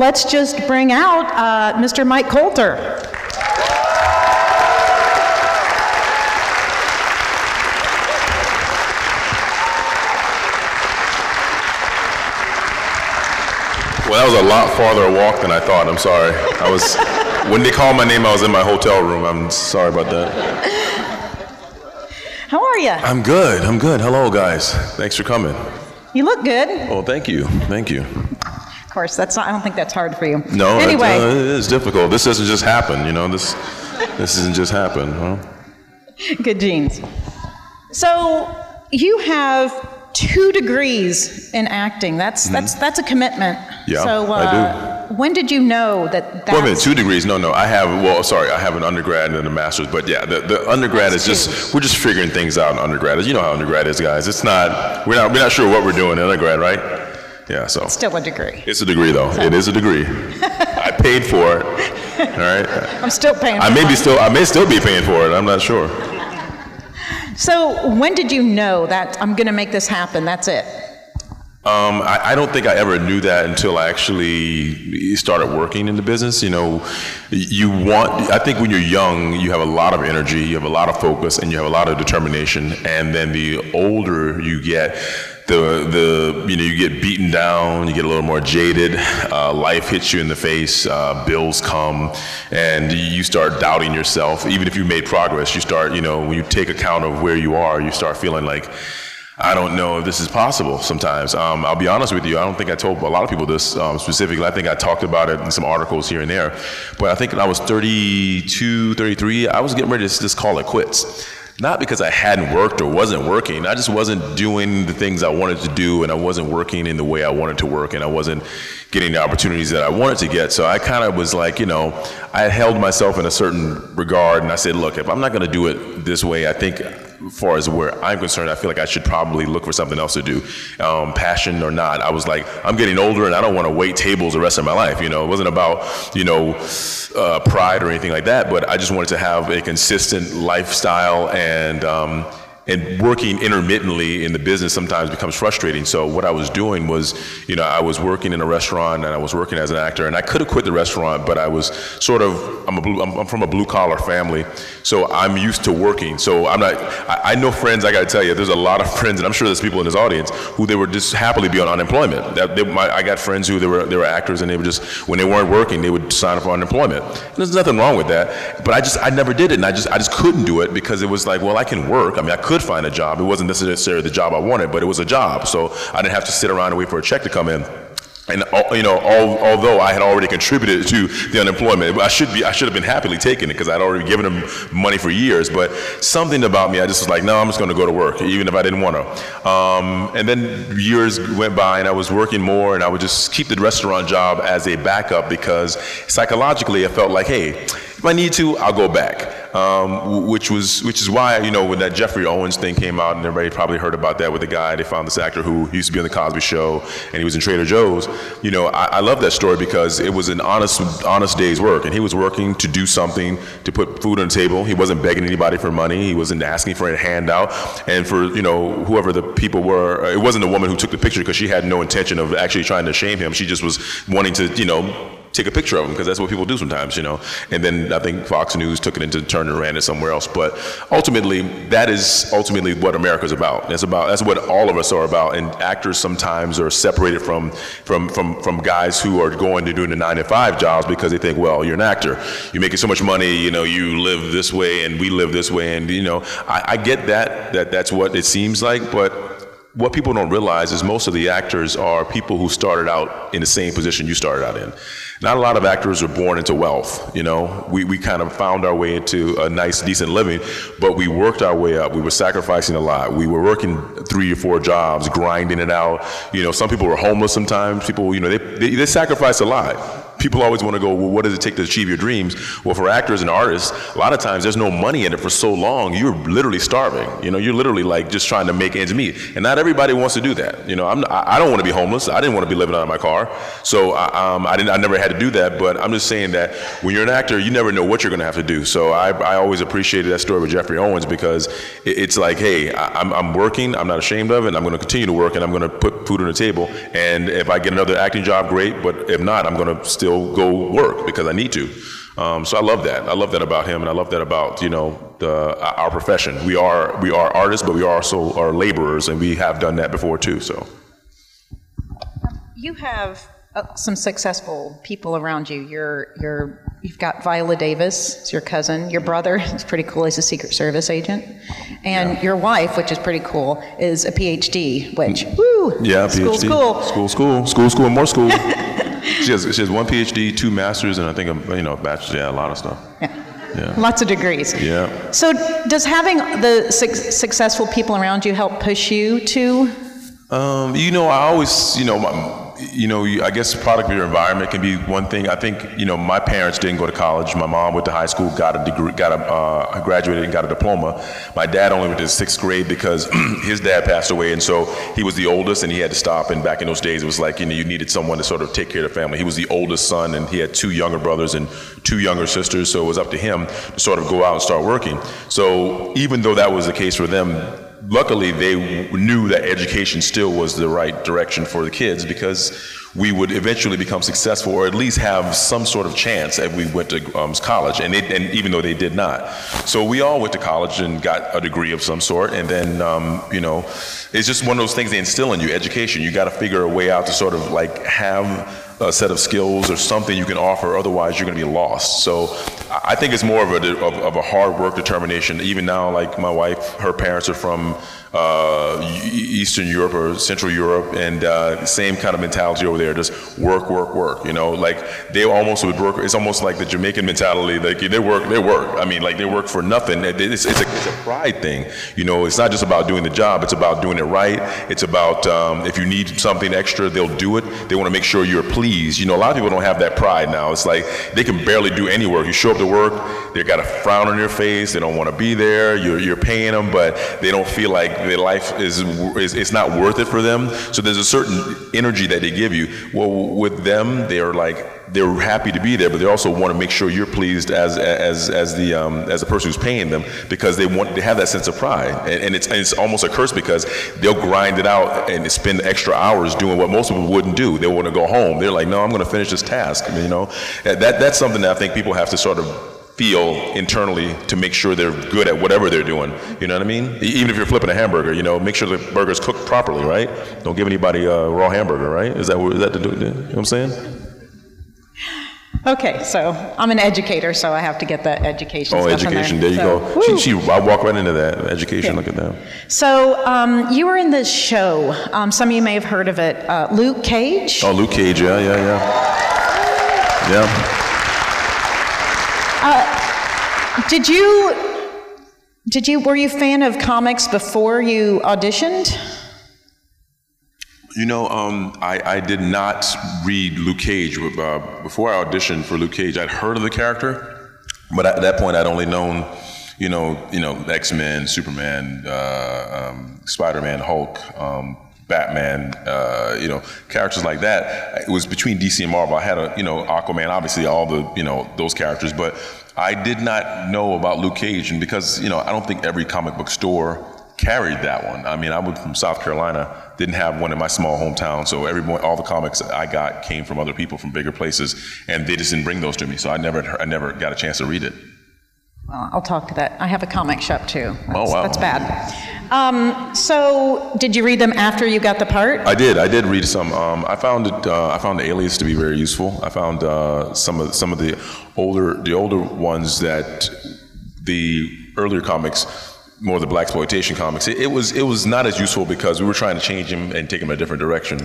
let's just bring out Mr. Mike Colter. Well, that was a lot farther a walk than I thought. I'm sorry. When they called my name, I was in my hotel room. I'm sorry about that. How are you? I'm good. Hello, guys. Thanks for coming. You look good. Oh, thank you. Of course, I don't think that's hard for you. No, anyway. It is difficult. This doesn't just happen, This doesn't just happen, huh? Good genes. So you have 2 degrees in acting. That's a commitment. Yeah, so, I do. When did you know that? Wait a minute, 2 degrees? No. I have an undergrad and a master's. But yeah, the undergrad we're just figuring things out in undergrad. You know how undergrad is, guys. We're not sure what we're doing in undergrad, right? Yeah, so. It's still a degree. It's a degree, though. So. It is a degree. I paid for it. All right. I'm still paying. I may still be paying for it. I'm not sure. So when did you know that I'm going to make this happen? That's it. I don't think I ever knew that until I actually started working in the business. I think when you're young, you have a lot of energy, you have a lot of focus, and you have a lot of determination. And then the older you get, you get beaten down, you get a little more jaded, life hits you in the face, bills come, and you start doubting yourself. Even if you made progress, you start, when you take account of where you are, you start feeling like, I don't know if this is possible sometimes. I'll be honest with you, I don't think I told a lot of people this specifically. I think I talked about it in some articles here and there. But I think when I was 32, 33, I was getting ready to just call it quits. Not because I hadn't worked or wasn't working. I just wasn't doing the things I wanted to do, and I wasn't working in the way I wanted to work, and I wasn't getting the opportunities that I wanted to get. So I kind of was like, I had held myself in a certain regard, and I said, look, if I'm not going to do it this way, I think, as far as where I'm concerned, I feel like I should probably look for something else to do, passion or not. I was like, I'm getting older, and I don't want to wait tables the rest of my life. It wasn't about, pride or anything like that, but I just wanted to have a consistent lifestyle, and working intermittently in the business sometimes becomes frustrating. So what I was doing was, I was working in a restaurant, and I was working as an actor, and I could have quit the restaurant, but I was I'm from a blue collar family, so I'm used to working. So I know friends, I gotta tell you, there's a lot of friends, and I'm sure there's people in this audience who they would just happily be on unemployment. I got friends who they were actors, and they would just, when they weren't working, they would sign up for unemployment. And there's nothing wrong with that, but I never did it, and I just couldn't do it because it was like, well, I can work. I mean, I could find a job. It wasn't necessarily the job I wanted, but it was a job. So I didn't have to sit around and wait for a check to come in. And although I had already contributed to the unemployment, I should have been happily taking it because I'd already given them money for years. But something about me, I just was like, no, I'm just going to go to work, even if I didn't want to. And then years went by, and I was working more, and I would just keep the restaurant job as a backup because psychologically I felt like, hey, if I need to, I'll go back. Which is why, when that Jeffrey Owens thing came out, and everybody probably heard about that with the guy, they found this actor who used to be on the Cosby Show, and he was in Trader Joe's. I love that story because it was an honest day's work, and he was working to do something to put food on the table. He wasn't begging anybody for money. He wasn't asking for a handout. And for, whoever the people were, it wasn't the woman who took the picture because she had no intention of actually trying to shame him. She just was wanting to, take a picture of him because that's what people do sometimes, And then I think Fox News took it into turn and ran it somewhere else. But ultimately, that is ultimately what America's about. That's what all of us are about. And actors sometimes are separated from guys who are going to doing the 9-to-5 jobs because they think, well, you're an actor, you're making so much money, you live this way and we live this way, and I get that's what it seems like, but what people don't realize is most of the actors are people who started out in the same position you started out in. Not a lot of actors are born into wealth, We kind of found our way into a nice, decent living, but we worked our way up. We were sacrificing a lot. We were working 3 or 4 jobs, grinding it out. Some people were homeless sometimes. People, they sacrificed a lot. people always want to go, well, what does it take to achieve your dreams? Well, for actors and artists, a lot of times there's no money in it for so long, you're literally starving. You know, you're literally like just trying to make ends meet. And not everybody wants to do that. You know, I don't want to be homeless. I didn't want to be living out of my car. So I never had to do that. But I'm just saying that when you're an actor, you never know what you're going to have to do. So I always appreciated that story with Jeffrey Owens, because it's like, hey, I'm working. I'm not ashamed of it. I'm going to continue to work, and I'm going to put food on the table. And if I get another acting job, great. But if not, I'm going to still go work because I need to. So I love that. I love that about him, and I love that about, you know, our profession. We are artists, but we also are laborers, and we have done that before too. So you have some successful people around you. You've got Viola Davis, it's your cousin. Your brother is pretty cool. He's a Secret Service agent, and your wife, which is pretty cool, is a PhD. Which school, and more school. She has one PhD, 2 masters, and I think a bachelor's. Yeah, a lot of stuff. Yeah. Lots of degrees. Yeah. So does having the successful people around you help push you to? I always, I guess product of your environment can be one thing. I think, my parents didn't go to college. My mom went to high school, got a degree, graduated and got a diploma. My dad only went to 6th grade because his dad passed away, and so he was the oldest, and he had to stop. And back in those days, it was like, you needed someone to sort of take care of the family. He was the oldest son, and he had 2 younger brothers and 2 younger sisters, so it was up to him to sort of go out and start working. So even though that was the case for them, luckily, they knew that education still was the right direction for the kids, because we would eventually become successful, or at least have some sort of chance if we went to college, and even though they did not. So we all went to college and got a degree of some sort, and then, it's just one of those things they instill in you, education. You got to figure a way out to sort of like have a set of skills or something you can offer, otherwise you're going to be lost. So I think it's more of a hard work determination. Even now, like my wife, her parents are from Eastern Europe or Central Europe, and same kind of mentality over there, just work. Like they almost would work. It's almost like the Jamaican mentality. Like they work. I mean, like they work for nothing. It's a pride thing. It's not just about doing the job. It's about doing it right. It's about if you need something extra, they'll do it. They want to make sure you're pleased. A lot of people don't have that pride now. It's like they can barely do any work. You show up to work, they've got a frown on their face. They don't want to be there. You're paying them, but they don't feel like their life is not worth it for them. So there's a certain energy that they give you. Well, with them, they're happy to be there, but they also want to make sure you're pleased as the person who's paying them, because they have that sense of pride, and it's almost a curse, because they'll grind it out and spend extra hours doing what most people wouldn't do. They want to go home. They're like, no, I'm going to finish this task. That's something that I think people have to sort of feel internally to make sure they're good at whatever they're doing. You know what I mean? Even if you're flipping a hamburger, make sure the burger's cooked properly, right? Don't give anybody a raw hamburger, right? Is that the you know what I'm saying? Okay, so I'm an educator, so I have to get that education stuff education, in there you go. I walk right into that. Education, Look at that. So you were in this show, some of you may have heard of it, Luke Cage? Oh, Luke Cage, yeah. Were you a fan of comics before you auditioned? I did not read Luke Cage. Before I auditioned for Luke Cage, I'd heard of the character, but at that point I'd only known, X-Men, Superman, Spider-Man, Hulk, Batman, characters like that. It was between DC and Marvel. I had Aquaman, obviously all the, those characters, but I did not know about Luke Cage, and because, I don't think every comic book store carried that one. I mean, I was from South Carolina, didn't have one in my small hometown, so all the comics I got came from other people from bigger places, and they just didn't bring those to me, so I never got a chance to read it. Well, I'll talk to that. I have a comic shop too. Oh, wow. That's bad. So did you read them after you got the part? I did read some. I found the Alias to be very useful. I found some of the older ones, that the earlier comics, more the blaxploitation comics, it was not as useful, because we were trying to change him and take him in a different direction.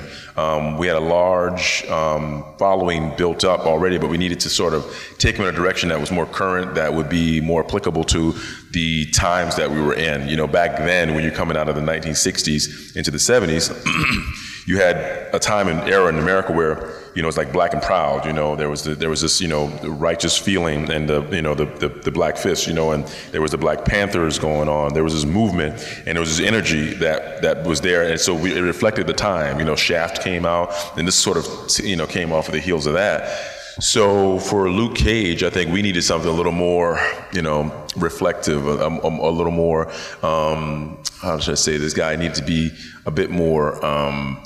We had a large following built up already, but we needed to sort of take him in a direction that was more current, that would be more applicable to the times that we were in. Back then, when you're coming out of the 1960s into the 70s, you had a time and era in America where, you know, it's like Black and Proud, you know, there was this, you know, righteous feeling and the Black Fist, you know, and there was the Black Panthers going on. There was this movement and there was this energy that was there, and so it reflected the time. You know, Shaft came out, and this sort of, you know, came off of the heels of that. So for Luke Cage, I think we needed something a little more, you know, reflective, a little more, how should I say, this guy needed to be a bit more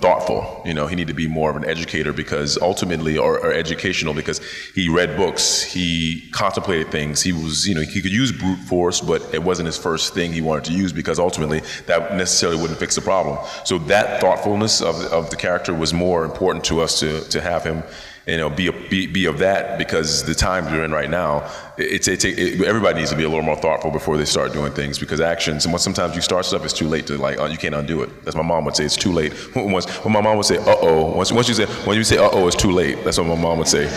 thoughtful. You know, he needed to be more of an educator because ultimately, or educational, because he read books, he contemplated things, he was, you know, he could use brute force, but it wasn't his first thing he wanted to use because ultimately that necessarily wouldn't fix the problem. So that thoughtfulness of the character was more important to us to have him, you know, be of that, because the times we're in right now, everybody needs to be a little more thoughtful before they start doing things, because actions, and sometimes you start stuff, it's too late to, like, you can't undo it. That's my mom would say, it's too late. When my mom would say, uh-oh, when you say uh-oh, it's too late. That's what my mom would say.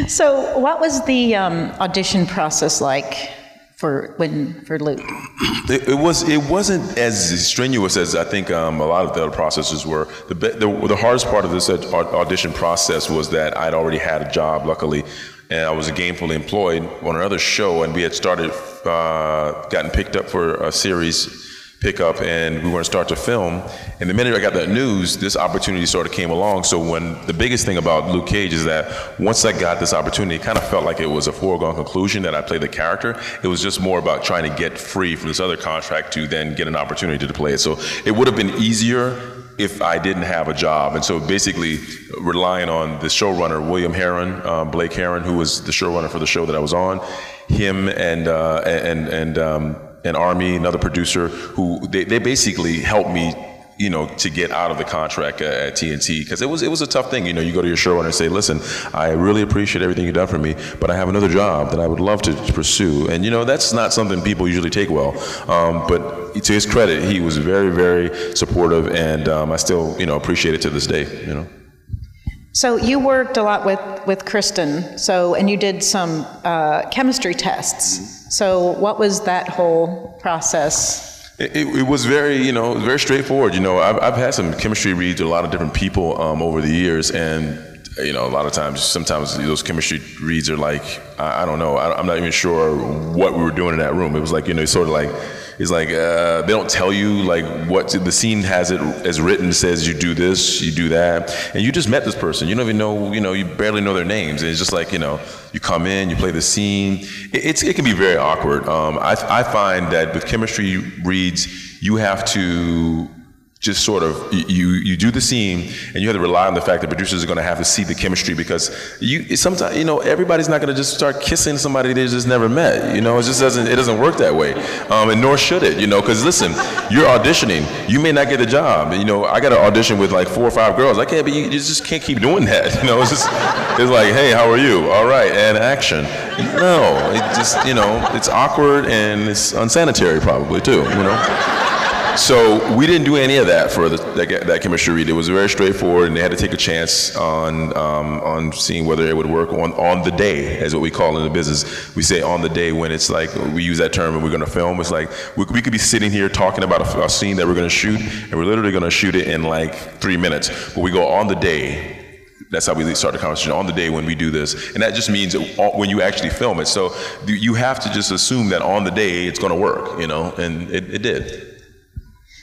So what was the audition process like for Luke? It wasn't as strenuous as I think a lot of the other processes were. The hardest part of this audition process was that I'd already had a job, luckily, and I was gainfully employed on another show, and we had gotten picked up for a series pickup, and we were going to start to film. And the minute I got that news, this opportunity sort of came along. So the biggest thing about Luke Cage is that once I got this opportunity, it kind of felt like it was a foregone conclusion that I played the character. It was just more about trying to get free from this other contract to then get an opportunity to play it. So it would have been easier if I didn't have a job. And so basically relying on the showrunner, William Herron, Blake Herron, who was the showrunner for the show that I was on, him and Army, another producer, who they basically helped me, you know, to get out of the contract at TNT, because it was a tough thing. You know, you go to your showrunner and say, listen, I really appreciate everything you've done for me, but I have another job that I would love to pursue. And, you know, that's not something people usually take well. But to his credit, he was very, very supportive, and I still, you know, appreciate it to this day, you know. So you worked a lot with Kristen, and you did some chemistry tests. So what was that whole process? It was very, you know, very straightforward. You know, I've had some chemistry reads with a lot of different people over the years, and you know, a lot of times, sometimes those chemistry reads are like, I don't know, I'm not even sure what we were doing in that room. It was like, you know, sort of like, it's like they don't tell you like what the scene has it as written, says you do this, you do that, and you just met this person. You don't even know, you know, you barely know their names. And it's just like, you know, you come in, you play the scene. It can be very awkward. I find that with chemistry reads, you have to just sort of, you do the scene, and you have to rely on the fact that producers are going to have to see the chemistry, because sometimes, you know, everybody's not going to just start kissing somebody they just never met. You know, it doesn't work that way, and nor should it. You know, because listen, you're auditioning, you may not get a job. You know, I got to audition with like 4 or 5 girls. I can't, but you just can't keep doing that. You know, it's like, hey, how are you? All right, and action. No, it just, you know, it's awkward and it's unsanitary probably too. You know. So we didn't do any of that for that chemistry read. It was very straightforward, and they had to take a chance on seeing whether it would work on the day, as what we call in the business. We say on the day, when it's like, we use that term and we're going to film. It's like we could be sitting here talking about a scene that we're going to shoot, and we're literally going to shoot it in like 3 minutes. But we go on the day. That's how we start the conversation, on the day when we do this. And that just means when you actually film it. So you have to just assume that on the day it's going to work, you know, and it did.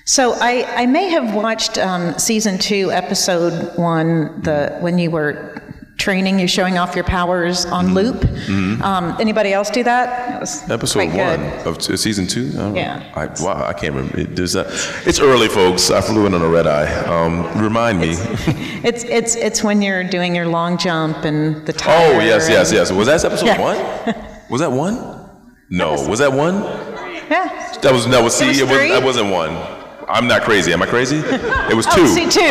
So I may have watched season 2, episode 1, when you were training, you're showing off your powers on loop. Mm-hmm. Anybody else do that? Was episode 1 of season 2? Yeah. I can't remember. It's early, folks. I flew in on a red eye. Remind me. It's when you're doing your long jump and the tire. Oh, yes. Was that episode 1? Was that 1? No. Was that 1? Yeah. That wasn't 1. I'm not crazy. Am I crazy? It was 2. See, 2. Okay.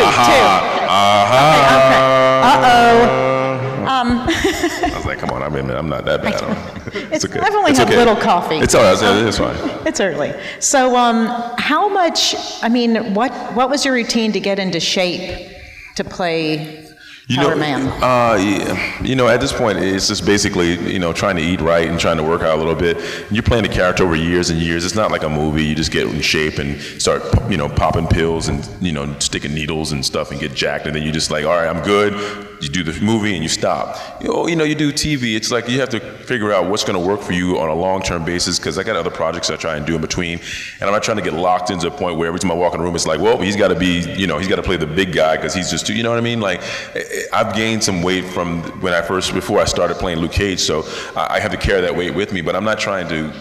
I was like, come on, I'm not that bad. It's okay. I've only had a little coffee. It's all right. It's fine. It's early. So, how much? I mean, what was your routine to get into shape to play? Power man. At this point, it's just basically, trying to eat right and trying to work out a little bit. You're playing the character over years and years. It's not like a movie. You just get in shape and start, popping pills and, sticking needles and stuff and get jacked. And then you just like, all right, I'm good. You do the movie and you stop. You do TV. It's like you have to figure out what's going to work for you on a long-term basis, because I got other projects I try and do in between. And I'm not trying to get locked into a point where every time I walk in the room, it's like, well, he's got to be, he's got to play the big guy because he's just too, you know what I mean? Like, I've gained some weight from before I started playing Luke Cage, so I have to carry that weight with me, but I'm not trying to,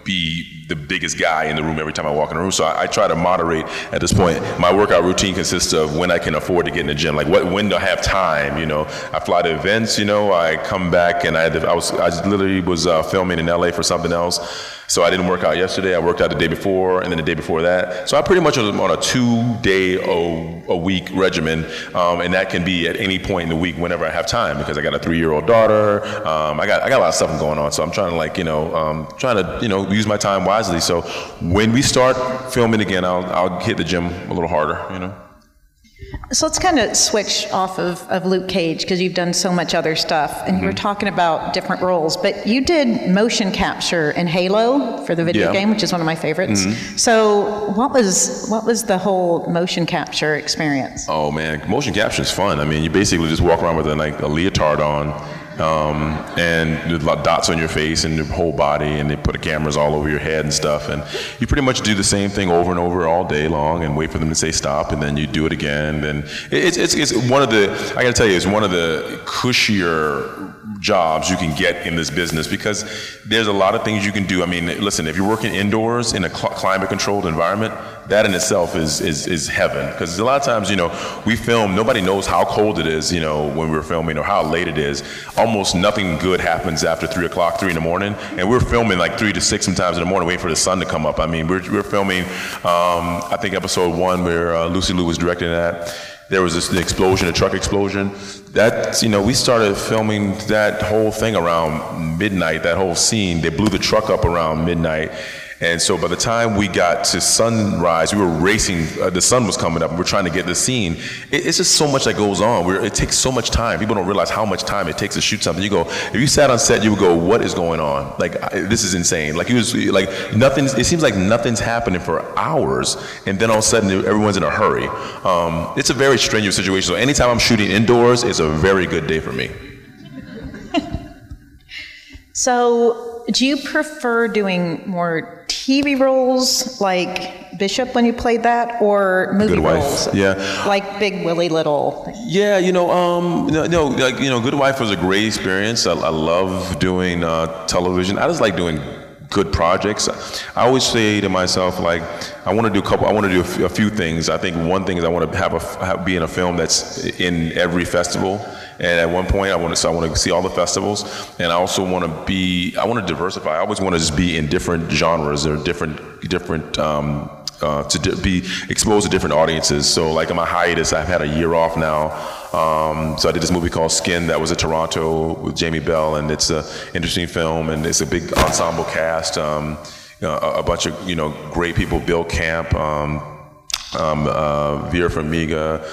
be the biggest guy in the room every time I walk in the room. So I try to moderate at this point. My workout routine consists of when I can afford to get in the gym, like when do I have time, I fly to events, I come back and I literally was filming in LA for something else. So I didn't work out yesterday. I worked out the day before and then the day before that. So I pretty much was on a 2-day-a-week regimen, and that can be at any point in the week whenever I have time, because I got a 3-year-old daughter. I got a lot of stuff going on. So I'm trying to use my time wisely. So when we start filming again, I'll hit the gym a little harder. So let's kind of switch off of Luke Cage, because you've done so much other stuff, and you were talking about different roles, but you did motion capture in Halo for the video game, which is one of my favorites. So what was the whole motion capture experience? Oh man, motion capture is fun. I mean, you basically just walk around with a leotard on, and there's dots on your face and your whole body, and they put the cameras all over your head and stuff, and you pretty much do the same thing over and over all day long and wait for them to say stop, and then you do it again. And it's one of the, I gotta tell you, it's one of the cushier jobs you can get in this business, because there's a lot of things you can do. I mean, listen, if you're working indoors in a climate controlled environment, that in itself is heaven, because a lot of times, we film, nobody knows how cold it is, when we're filming, or how late it is. Almost nothing good happens after 3 in the morning, and we're filming like 3 to 6 sometimes in the morning, waiting for the sun to come up. I mean, we're filming, I think episode 1 where Lucy Liu was directing that. There was the explosion, a truck explosion. That, we started filming that whole thing around midnight, that whole scene. They blew the truck up around midnight. And so by the time we got to sunrise, we were racing, the sun was coming up, and we're trying to get the scene. It's just so much that goes on. It takes so much time. People don't realize how much time it takes to shoot something. If you sat on set, you would go, what is going on? Like, this is insane. Like, it seems like nothing's happening for hours, and then all of a sudden, everyone's in a hurry. It's a very strenuous situation. So anytime I'm shooting indoors, it's a very good day for me. So, do you prefer doing more TV roles like Bishop when you played that, or movie roles? Yeah. Like Big Willie Little? Yeah, Good Wife was a great experience. I love doing television. I just like doing good projects. I always say to myself, like, I want to do a few things. I think one thing is I want to be in a film that's in every festival. And at one point, I want to see all the festivals, and I also want to diversify. I always want to just be in different genres or different to be exposed to different audiences. So, like, in my hiatus, I've had a year off now. So I did this movie called Skin that was in Toronto with Jamie Bell, and it's an interesting film, and it's a big ensemble cast. A bunch of great people: Bill Camp, Vera Farmiga,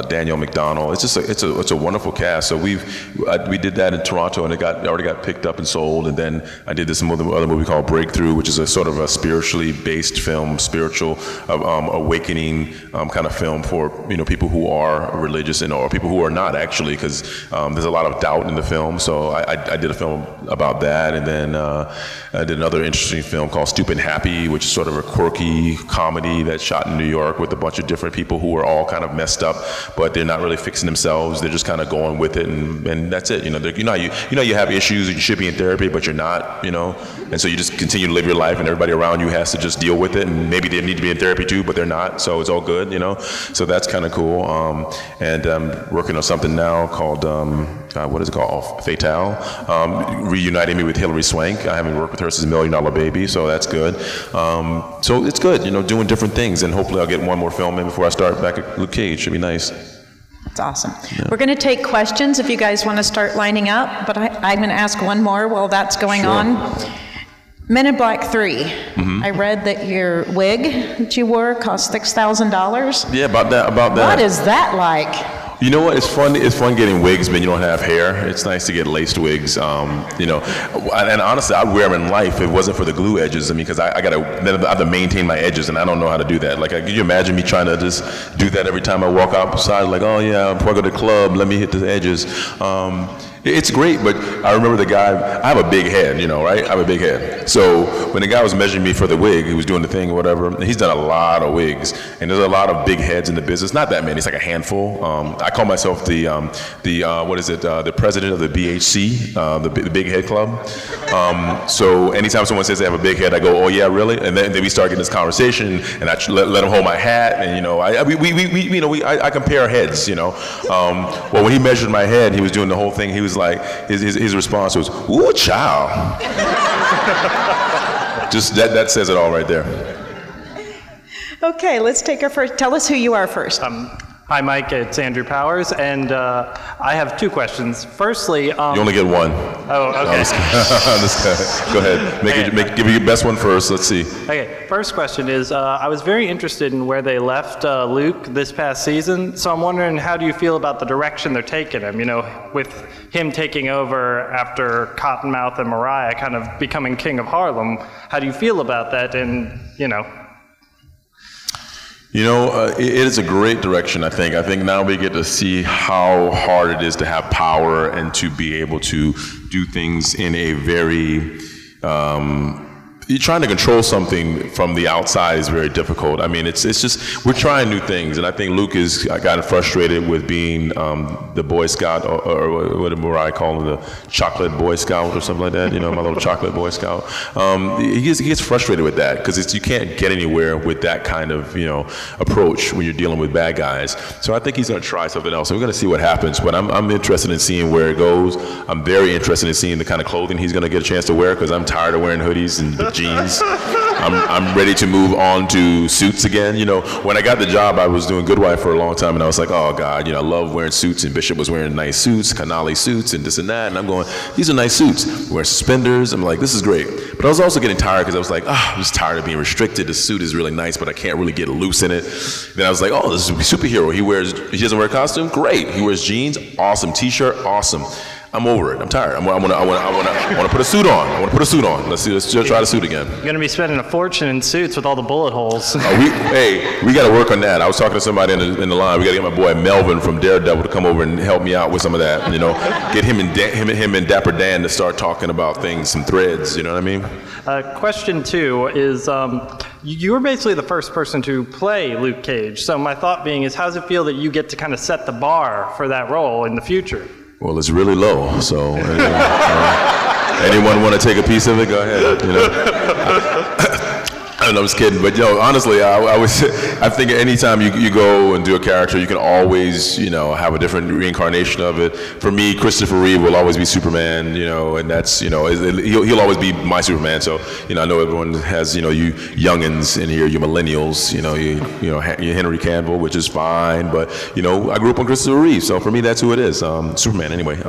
Daniel McDonald. It's a wonderful cast. So we did that in Toronto, and it already got picked up and sold. And then I did this other movie called Breakthrough, which is a sort of a spiritually based film, spiritual awakening kind of film for people who are religious or people who are not, actually, because there's a lot of doubt in the film. So I did a film about that, and then I did another interesting film called Stupid Happy, which is sort of a quirky comedy that's shot in New York with a bunch of different people who are all kind of messed up, but they're not really fixing themselves. They're just kind of going with it, and that's it. You have issues. You should be in therapy, but you're not. And so you just continue to live your life, and everybody around you has to just deal with it. And maybe they need to be in therapy too, but they're not. So it's all good. So that's kind of cool. And I'm working on something now called what is it called? Fatale. Reuniting me with Hilary Swank. I haven't worked with her since $1 Million Baby, so that's good. So it's good. Doing different things, and hopefully I'll get one more film in before I start back at Luke Cage. Should be nice. That's awesome. Yeah. We're going to take questions if you guys want to start lining up, but I'm going to ask one more while that's going on. Men in Black 3. I read that your wig that you wore cost $6,000. Yeah, about that. What is that like? You know what? It's fun. It's fun getting wigs when you don't have hair. It's nice to get laced wigs. You know, and honestly, I'd wear them in life if it wasn't for the glue edges. I mean, because I have to maintain my edges, and I don't know how to do that. Like, can you imagine me trying to just do that every time I walk outside? Like, oh yeah, before I go to the club, let me hit the edges. It's great, but I remember the guy. I have a big head, you know, right? I have a big head. So when the guy was measuring me for the wig, he was doing the thing or whatever. He's done a lot of wigs, and there's a lot of big heads in the business. Not that many. It's like a handful. I call myself the president of the BHC, the Big Head Club. So anytime someone says they have a big head, I go, oh yeah, really? And then we start getting this conversation, and I let him hold my hat, and you know, I compare heads, you know. Well, when he measured my head, he was doing the whole thing. He was like, his response was, "Ooh, child." Just that says it all right there. Okay, let's take our first. Tell us who you are first. Hi, Mike. It's Andrew Powers, and I have two questions. Firstly, you only get one. Oh, okay. Go ahead. Give me your best one first. Let's see. Okay. First question is, I was very interested in where they left Luke this past season. So I'm wondering, how do you feel about the direction they're taking him? You know, with him taking over after Cottonmouth and Mariah kind of becoming king of Harlem. How do you feel about that? And you know. You know, it is a great direction, I think. I think now we get to see how hard it is to have power and to be able to do things in a very, you're trying to control something from the outside is very difficult. I mean, it's just, we're trying new things, and I think Luke has gotten frustrated with being the Boy Scout, or what did Mariah call him, the chocolate Boy Scout or something like that, you know, my little chocolate Boy Scout. He gets frustrated with that, because you can't get anywhere with that kind of, you know, approach when you're dealing with bad guys. So I think he's going to try something else, and we're going to see what happens, but I'm interested in seeing where it goes. I'm very interested in seeing the kind of clothing he's going to get a chance to wear, because I'm tired of wearing hoodies and jeans. I'm ready to move on to suits again. You know, when I got the job, I was doing Good Wife for a long time, and I was like, oh God, you know, I love wearing suits, and Bishop was wearing nice suits, Canali suits, and this and that, and I'm going, these are nice suits. Wearing suspenders, I'm like, this is great. But I was also getting tired, because I was like, I'm just tired of being restricted. The suit is really nice, but I can't really get loose in it. Then I was like, oh, this is a superhero. He doesn't wear a costume? Great. He wears jeans? Awesome. T-shirt? Awesome. I'm over it. I'm tired. I want to put a suit on. I want to put a suit on. Let's try the suit again. You're going to be spending a fortune in suits with all the bullet holes. We got to work on that. I was talking to somebody in the line. We got to get my boy Melvin from Daredevil to come over and help me out with some of that. You know, get him and Dapper Dan to start talking about things, some threads. You know what I mean? Question 2 is, you were basically the first person to play Luke Cage. So my thought being is, how does it feel that you get to kind of set the bar for that role in the future? Well, it's really low, so anyone want to take a piece of it? Go ahead. You know. I'm just kidding, but you know, honestly, I think anytime you go and do a character, you can always, you know, have a different reincarnation of it. For me, Christopher Reeve will always be Superman, you know, and that's, you know, he'll always be my Superman. So, you know, I know everyone has, you know, you youngins in here, you millennials, you know, you Henry Cavill, which is fine, but you know, I grew up on Christopher Reeve, so for me, that's who it is, Superman anyway.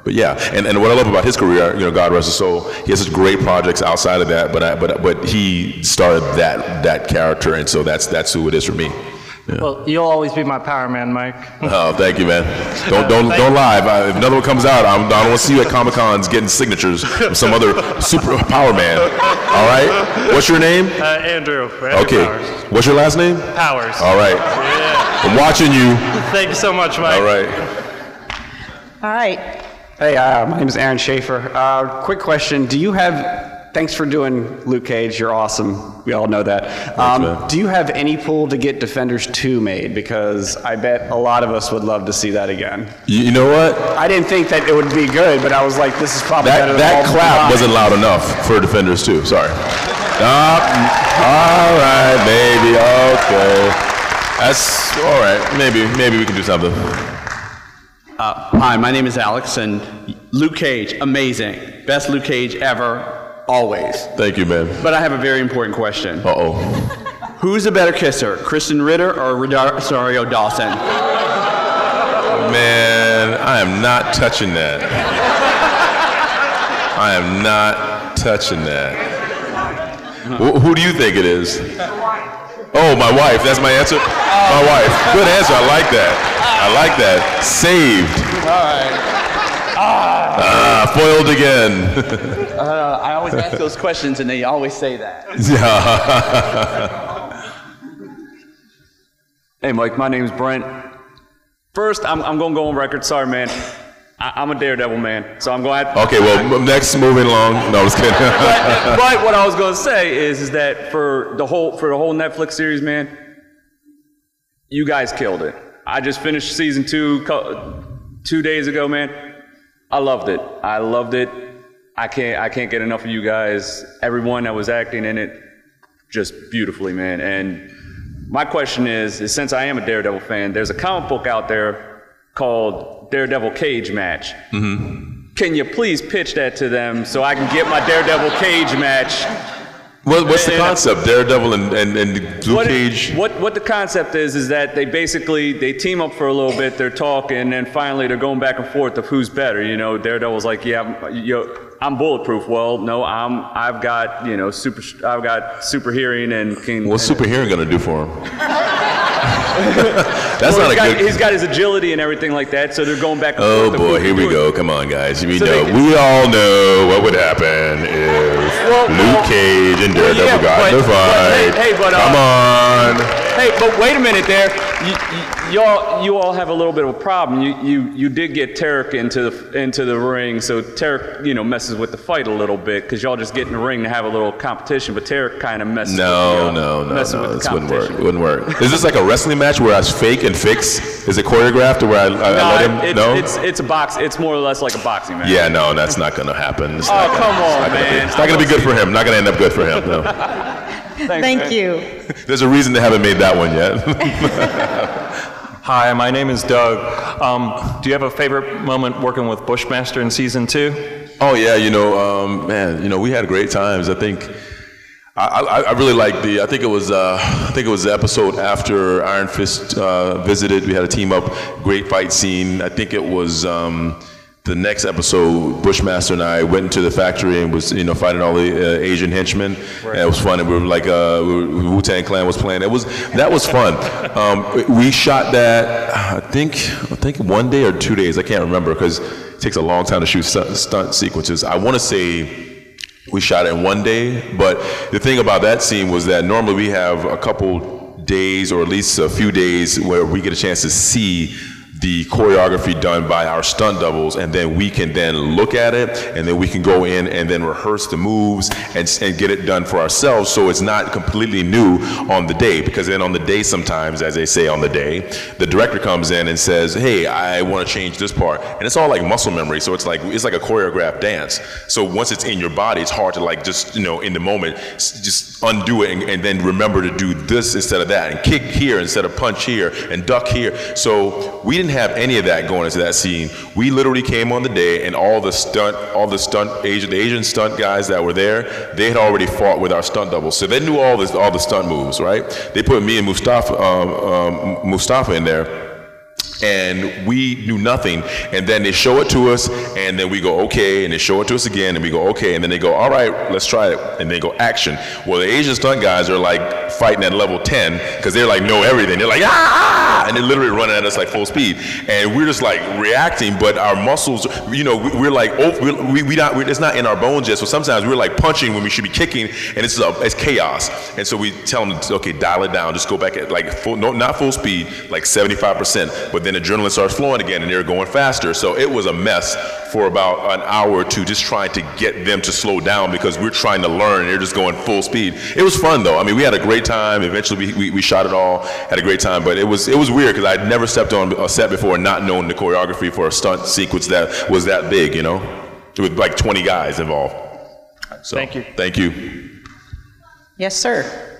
But yeah, and what I love about his career, you know, God rest his soul, he has such great projects outside of that, but he started that character, and so that's who it is for me. Yeah. Well, you'll always be my power man, Mike. Oh, thank you, man. Don't lie. If another one comes out, I don't want to see you at Comic Cons getting signatures from some other super power man. All right. What's your name? Andrew. Okay. Powers. What's your last name? Powers. All right. Yeah. I'm watching you. Thank you so much, Mike. All right. All right. Hey, my name is Aaron Schaefer. Quick question. Thanks for doing Luke Cage. You're awesome. We all know that. Do you have any pull to get Defenders 2 made? Because I bet a lot of us would love to see that again. You know what? I didn't think that it would be good, but I was like, this is probably better than that clap wasn't loud enough for Defenders 2. Sorry. All right, baby. Okay. That's all right. Maybe we can do something. Hi, my name is Alex, and Luke Cage, amazing. Best Luke Cage ever, always. Thank you, man. But I have a very important question. Uh-oh. Who's a better kisser, Kristen Ritter or Rosario Dawson? Man, I am not touching that. I am not touching that. Who do you think it is? Oh, my wife. That's my answer? My wife. Good answer. I like that. I like that. Saved. All right. Foiled again. I always ask those questions, and they always say that. Yeah. Hey, Mike, my name's Brent. First, I'm going to go on record. Sorry, man. I'm a Daredevil man, so I'm going to have to... Okay, well, next, moving along. No, I was kidding. but what I was going to say is that for the whole Netflix series, man, you guys killed it. I just finished season 2 2 days ago, man. I loved it. I can't get enough of you guys. Everyone that was acting in it, just beautifully, man. And my question is since I am a Daredevil fan, there's a comic book out there called Daredevil Cage Match. Mm-hmm. Can you please pitch that to them so I can get my Daredevil Cage match? What's the concept? Daredevil and Luke Cage? What the concept is that they team up for a little bit, they're talking, and then finally they're going back and forth of who's better. You know, Daredevil's like, yeah, I'm bulletproof. Well, no, I've got super hearing and can. What's super hearing gonna do for him? He's got his agility and everything like that, so they're going back and forth. Oh boy, here we go. Come on, guys. We all know what would happen if Luke Cage and Daredevil got in a fight. Come on. Hey, but wait a minute there. You all have a little bit of a problem. You did get Tarek into the ring, so Tarek messes with the fight a little bit because y'all just get in the ring to have a little competition. But Tarek kind of messes. No. This wouldn't work. It wouldn't work. Is this like a wrestling match where I fake and fix? Is it choreographed or where I let him? It's a box. It's more or less like a boxing match. Yeah, no, that's not gonna happen. Come on, man. It's not gonna be good for him. Not gonna end up good for him. No. Thank you. There's a reason they haven't made that one yet. Hi, my name is Doug. Do you have a favorite moment working with Bushmaster in season 2? Oh yeah, man, we had great times. I think I really liked I think it was the episode after Iron Fist visited. We had a team up, great fight scene. I think it was the next episode, Bushmaster and I went into the factory and was, fighting all the Asian henchmen. Right. And it was fun. And we were like, Wu-Tang Clan was playing. That was fun. We shot that, I think 1 day or 2 days. I can't remember because it takes a long time to shoot stunt sequences. I want to say we shot it in 1 day. But the thing about that scene was that normally we have a couple days or at least a few days where we get a chance to see the choreography done by our stunt doubles, and then we can then look at it, and then we can go in and then rehearse the moves and get it done for ourselves, so it's not completely new on the day. Because then on the day, sometimes, as they say on the day, the director comes in and says, hey, I want to change this part, and it's all like muscle memory, so it's like a choreographed dance. So once it's in your body, it's hard to like just in the moment just undo it and then remember to do this instead of that, and kick here instead of punch here, and duck here. So we didn't have any of that going into that scene. We literally came on the day, and all the Asian stunt guys that were there, they had already fought with our stunt doubles, so they knew all the stunt moves, right? They put me and Mustafa in there, and we knew nothing, and then they show it to us, and then we go, okay, and they show it to us again, and we go, okay, and then they go, all right, let's try it, and they go, action. Well, the Asian stunt guys are like fighting at level 10, because they're like, know everything. They're like, ah, and they're literally running at us like full speed, and we're just like reacting, but our muscles, we're like, it's not in our bones yet, so sometimes we're like punching when we should be kicking, and it's chaos. And so we tell them, okay, dial it down, just go back at like not full speed, like 75%, but then adrenaline starts flowing again, and they're going faster. So it was a mess for about an hour or two, just trying to get them to slow down because we're trying to learn, and they're just going full speed. It was fun though. I mean, we had a great time. Eventually, we shot it all, had a great time. But it was weird because I'd never stepped on a set before, not knowing the choreography for a stunt sequence that was that big. With like 20 guys involved. So, thank you. Thank you. Yes, sir.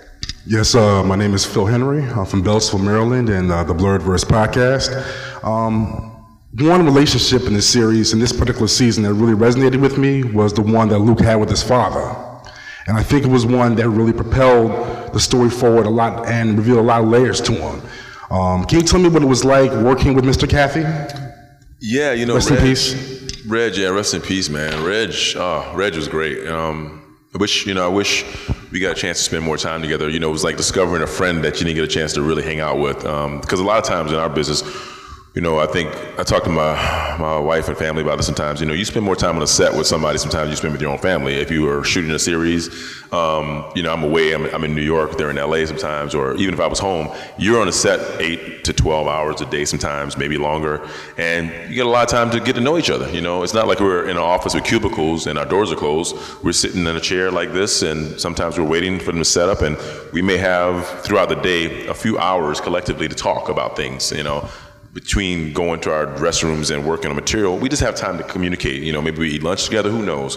Yes, my name is Phil Henry. I'm from Beltsville, Maryland, and the Blurred Verse podcast. One relationship in this series, in this particular season, that really resonated with me was the one that Luke had with his father. And I think it was one that really propelled the story forward a lot and revealed a lot of layers to him. Can you tell me what it was like working with Mr. Cathy? Yeah, rest in peace. Reg, yeah, rest in peace, man. Reg was great. I wish we got a chance to spend more time together. You know, it was like discovering a friend that you didn't get a chance to really hang out with. Because a lot of times in our business, you know, I think I talk to my wife and family about it sometimes. You know, you spend more time on a set with somebody sometimes you spend with your own family. If you are shooting a series, you know, I'm away, I'm in New York, they're in LA sometimes, or even if I was home, you're on a set 8 to 12 hours a day sometimes, maybe longer, and you get a lot of time to get to know each other. You know, it's not like we're in an office with cubicles and our doors are closed. We're sitting in a chair like this, and sometimes we're waiting for them to set up, and we may have throughout the day a few hours collectively to talk about things, you know. Between going to our dressing rooms and working on material, we just have time to communicate. You know, maybe we eat lunch together, who knows?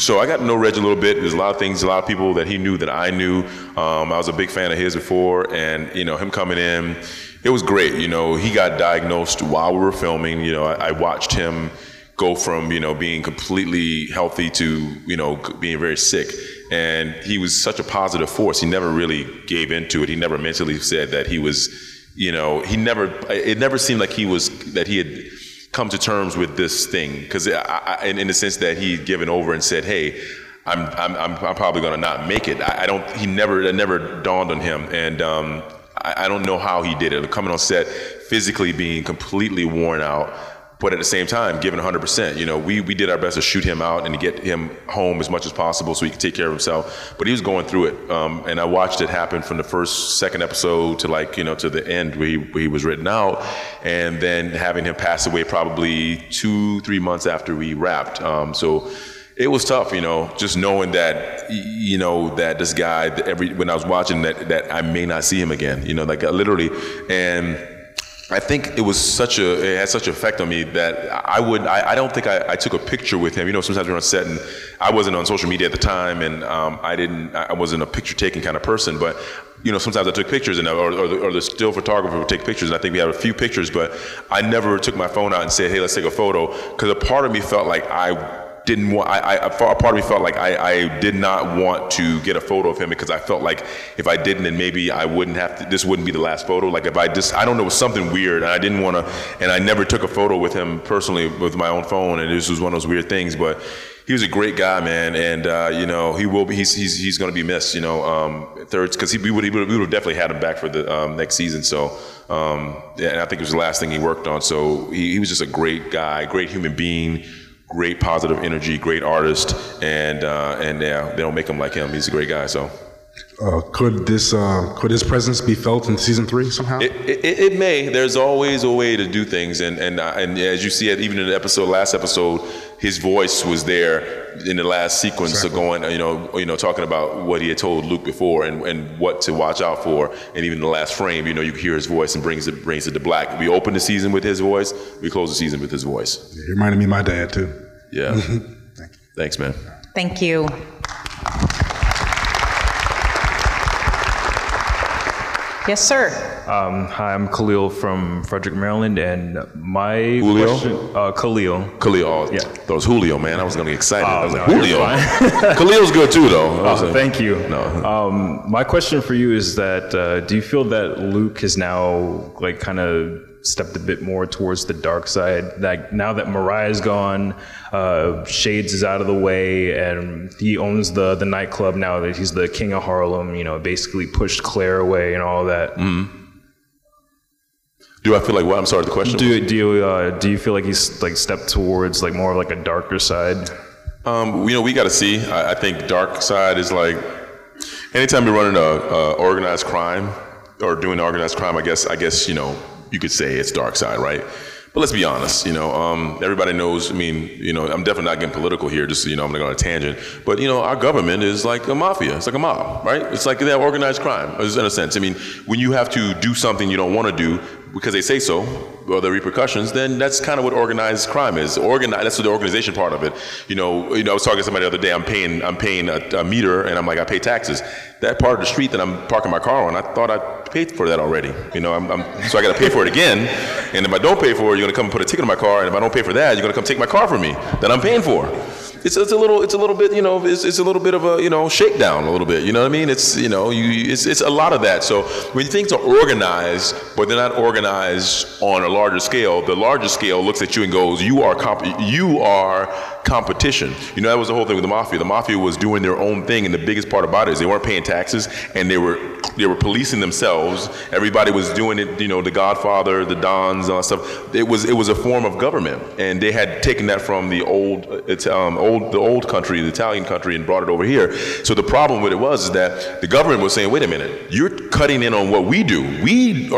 So I got to know Reg a little bit. There's a lot of things, a lot of people that he knew that I knew. I was a big fan of his before, and, you know, him coming in, it was great. You know, he got diagnosed while we were filming. You know, I watched him go from, you know, being completely healthy to, you know, being very sick. And he was such a positive force. He never really gave into it. He never mentally said that he was, you know, it never seemed like that he had come to terms with this thing. Because in the sense that he'd given over and said, hey, I'm probably going to not make it. It never dawned on him. And I don't know how he did it. Coming on set, physically being completely worn out, but at the same time, giving 100%. You know, we did our best to shoot him out and to get him home as much as possible so he could take care of himself. But he was going through it, and I watched it happen from the second episode to, like, you know, to the end where he was written out, and then having him pass away probably 2-3 months after we wrapped. So it was tough, you know, just knowing that, you know, that this guy, when I was watching that I may not see him again, you know, like literally, and I think it had such an effect on me that I don't think I took a picture with him. You know, sometimes we're on set and I wasn't on social media at the time, and I wasn't a picture taking kind of person, but, you know, sometimes I took pictures, and or the still photographer would take pictures, and I think we had a few pictures, but I never took my phone out and said, hey, let's take a photo, because a part of me felt like I did not want to get a photo of him, because I felt like if I didn't, then maybe I wouldn't have to, this wouldn't be the last photo. Like if I don't know, it was something weird, and I didn't want to, and I never took a photo with him personally with my own phone, and this was one of those weird things, but he was a great guy, man, and you know, he's going to be missed, you know, because we would have definitely had him back for the next season. So, and I think it was the last thing he worked on. So he was just a great guy, great human being, great positive energy, great artist, and yeah, they don't make him like him. He's a great guy. So, could his presence be felt in season 3 somehow? It may. There's always a way to do things, and as you see it, even in the last episode, his voice was there in the last sequence, exactly. Going, you know, talking about what he had told Luke before and what to watch out for, and even the last frame, you know, you can hear his voice and brings it to black. We open the season with his voice, we close the season with his voice. Yeah, he reminded me of my dad too. Yeah. Thanks, man. Thank you. Yes, sir. Hi, I'm Khalil from Frederick, Maryland, and my Julio? question... Khalil. Khalil. Yeah. That was Julio, man. I was going to get excited. I was like, no, Julio. Khalil's good too, though. Thank you. No. My question for you is that, do you feel that Luke has now, like, kind of stepped a bit more towards the dark side? Like, now that Mariah's gone, Shades is out of the way, and he owns the nightclub now that he's the king of Harlem, you know, basically pushed Claire away and all that. Mm-hmm. Do I feel like what? I'm sorry, the question? Do you feel like he's like stepped towards like more of like a darker side? You know, we got to see. I think dark side is like anytime you're running a organized crime or doing organized crime. I guess you know, you could say it's dark side, right? But let's be honest, you know, everybody knows, I mean, you know, I'm definitely not getting political here, just, you know, I'm going to go on a tangent. But, you know, our government is like a mafia. It's like a mob, right? It's like they have organized crime, in a sense. I mean, when you have to do something you don't want to do because they say so, or the repercussions, then that's kind of what organized crime is. That's the organization part of it. You know, I was talking to somebody the other day, I'm paying a meter, and I'm like, I pay taxes. That part of the street that I'm parking my car on, I thought I paid for that already. You know, so I got to pay for it again. And if I don't pay for it, you're going to come and put a ticket on my car. And if I don't pay for that, you're going to come take my car from me that I'm paying for. It's a little bit, you know, it's a little bit of a, you know, shakedown a little bit. You know what I mean? It's, you know, it's a lot of that. So when things are organized, but they're not organized on a larger scale, the larger scale looks at you and goes, you are competition. You know, that was the whole thing with the mafia. The mafia was doing their own thing, and the biggest part about it is they weren't paying taxes, and they were policing themselves. Everybody was doing it. You know, the Godfather, the Dons, all that stuff. It was a form of government, and they had taken that from the old country, the Italian country, and brought it over here. So the problem with it was that the government was saying, wait a minute, you're cutting in on what we do. We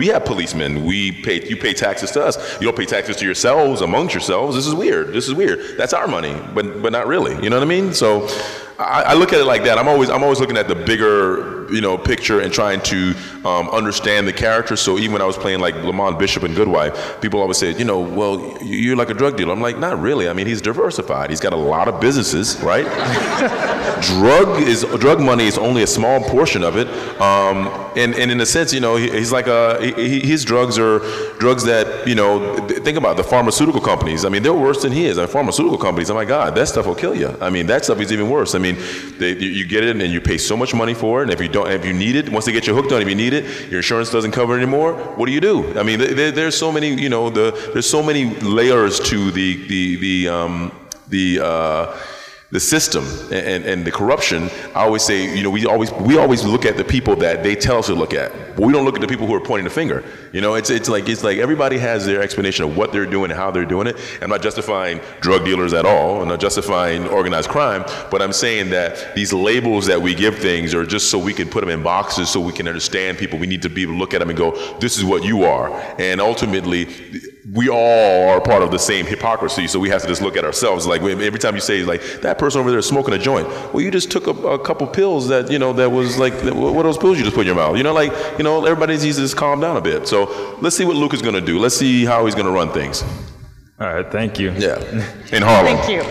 have policemen. You pay taxes to us. You don't pay taxes to yourselves, amongst yourselves. This is weird. That's our money, but not really. You know what I mean? So I look at it like that. I'm always looking at the bigger, you know, picture and trying to understand the character. So even when I was playing like Lamont Bishop in Good Wife, people always say, you know, well, you're like a drug dealer. I'm like, not really. I mean, he's diversified. He's got a lot of businesses, right? Drug money is only a small portion of it. And in a sense, you know, he's like his drugs are drugs that, you know, think about the pharmaceutical companies. I mean, they're worse than he is. Pharmaceutical companies, oh my God, that stuff will kill you. I mean, that stuff is even worse. I mean, you get it and you pay so much money for it, and if you need it, once they get you hooked on it, if you need it, your insurance doesn't cover it anymore. What do you do? I mean, there's so many, you know, there's so many layers to the system and the corruption. I always say, you know, we always look at the people that they tell us to look at, but we don't look at the people who are pointing the finger. You know, it's like everybody has their explanation of what they're doing and how they're doing it. I'm not justifying drug dealers at all. I'm not justifying organized crime, but I'm saying that these labels that we give things are just so we can put them in boxes so we can understand people. We need to be able to look at them and go, this is what you are. And ultimately, we all are part of the same hypocrisy, so we have to just look at ourselves. Like every time you say, like, that person over there is smoking a joint. Well, you just took a couple pills that, you know, that was like, what are those pills you just put in your mouth? You know, like, you know, everybody needs to just calm down a bit. So let's see what Luke is going to do. Let's see how he's going to run things. All right, thank you. Yeah, in Harlem. Thank you.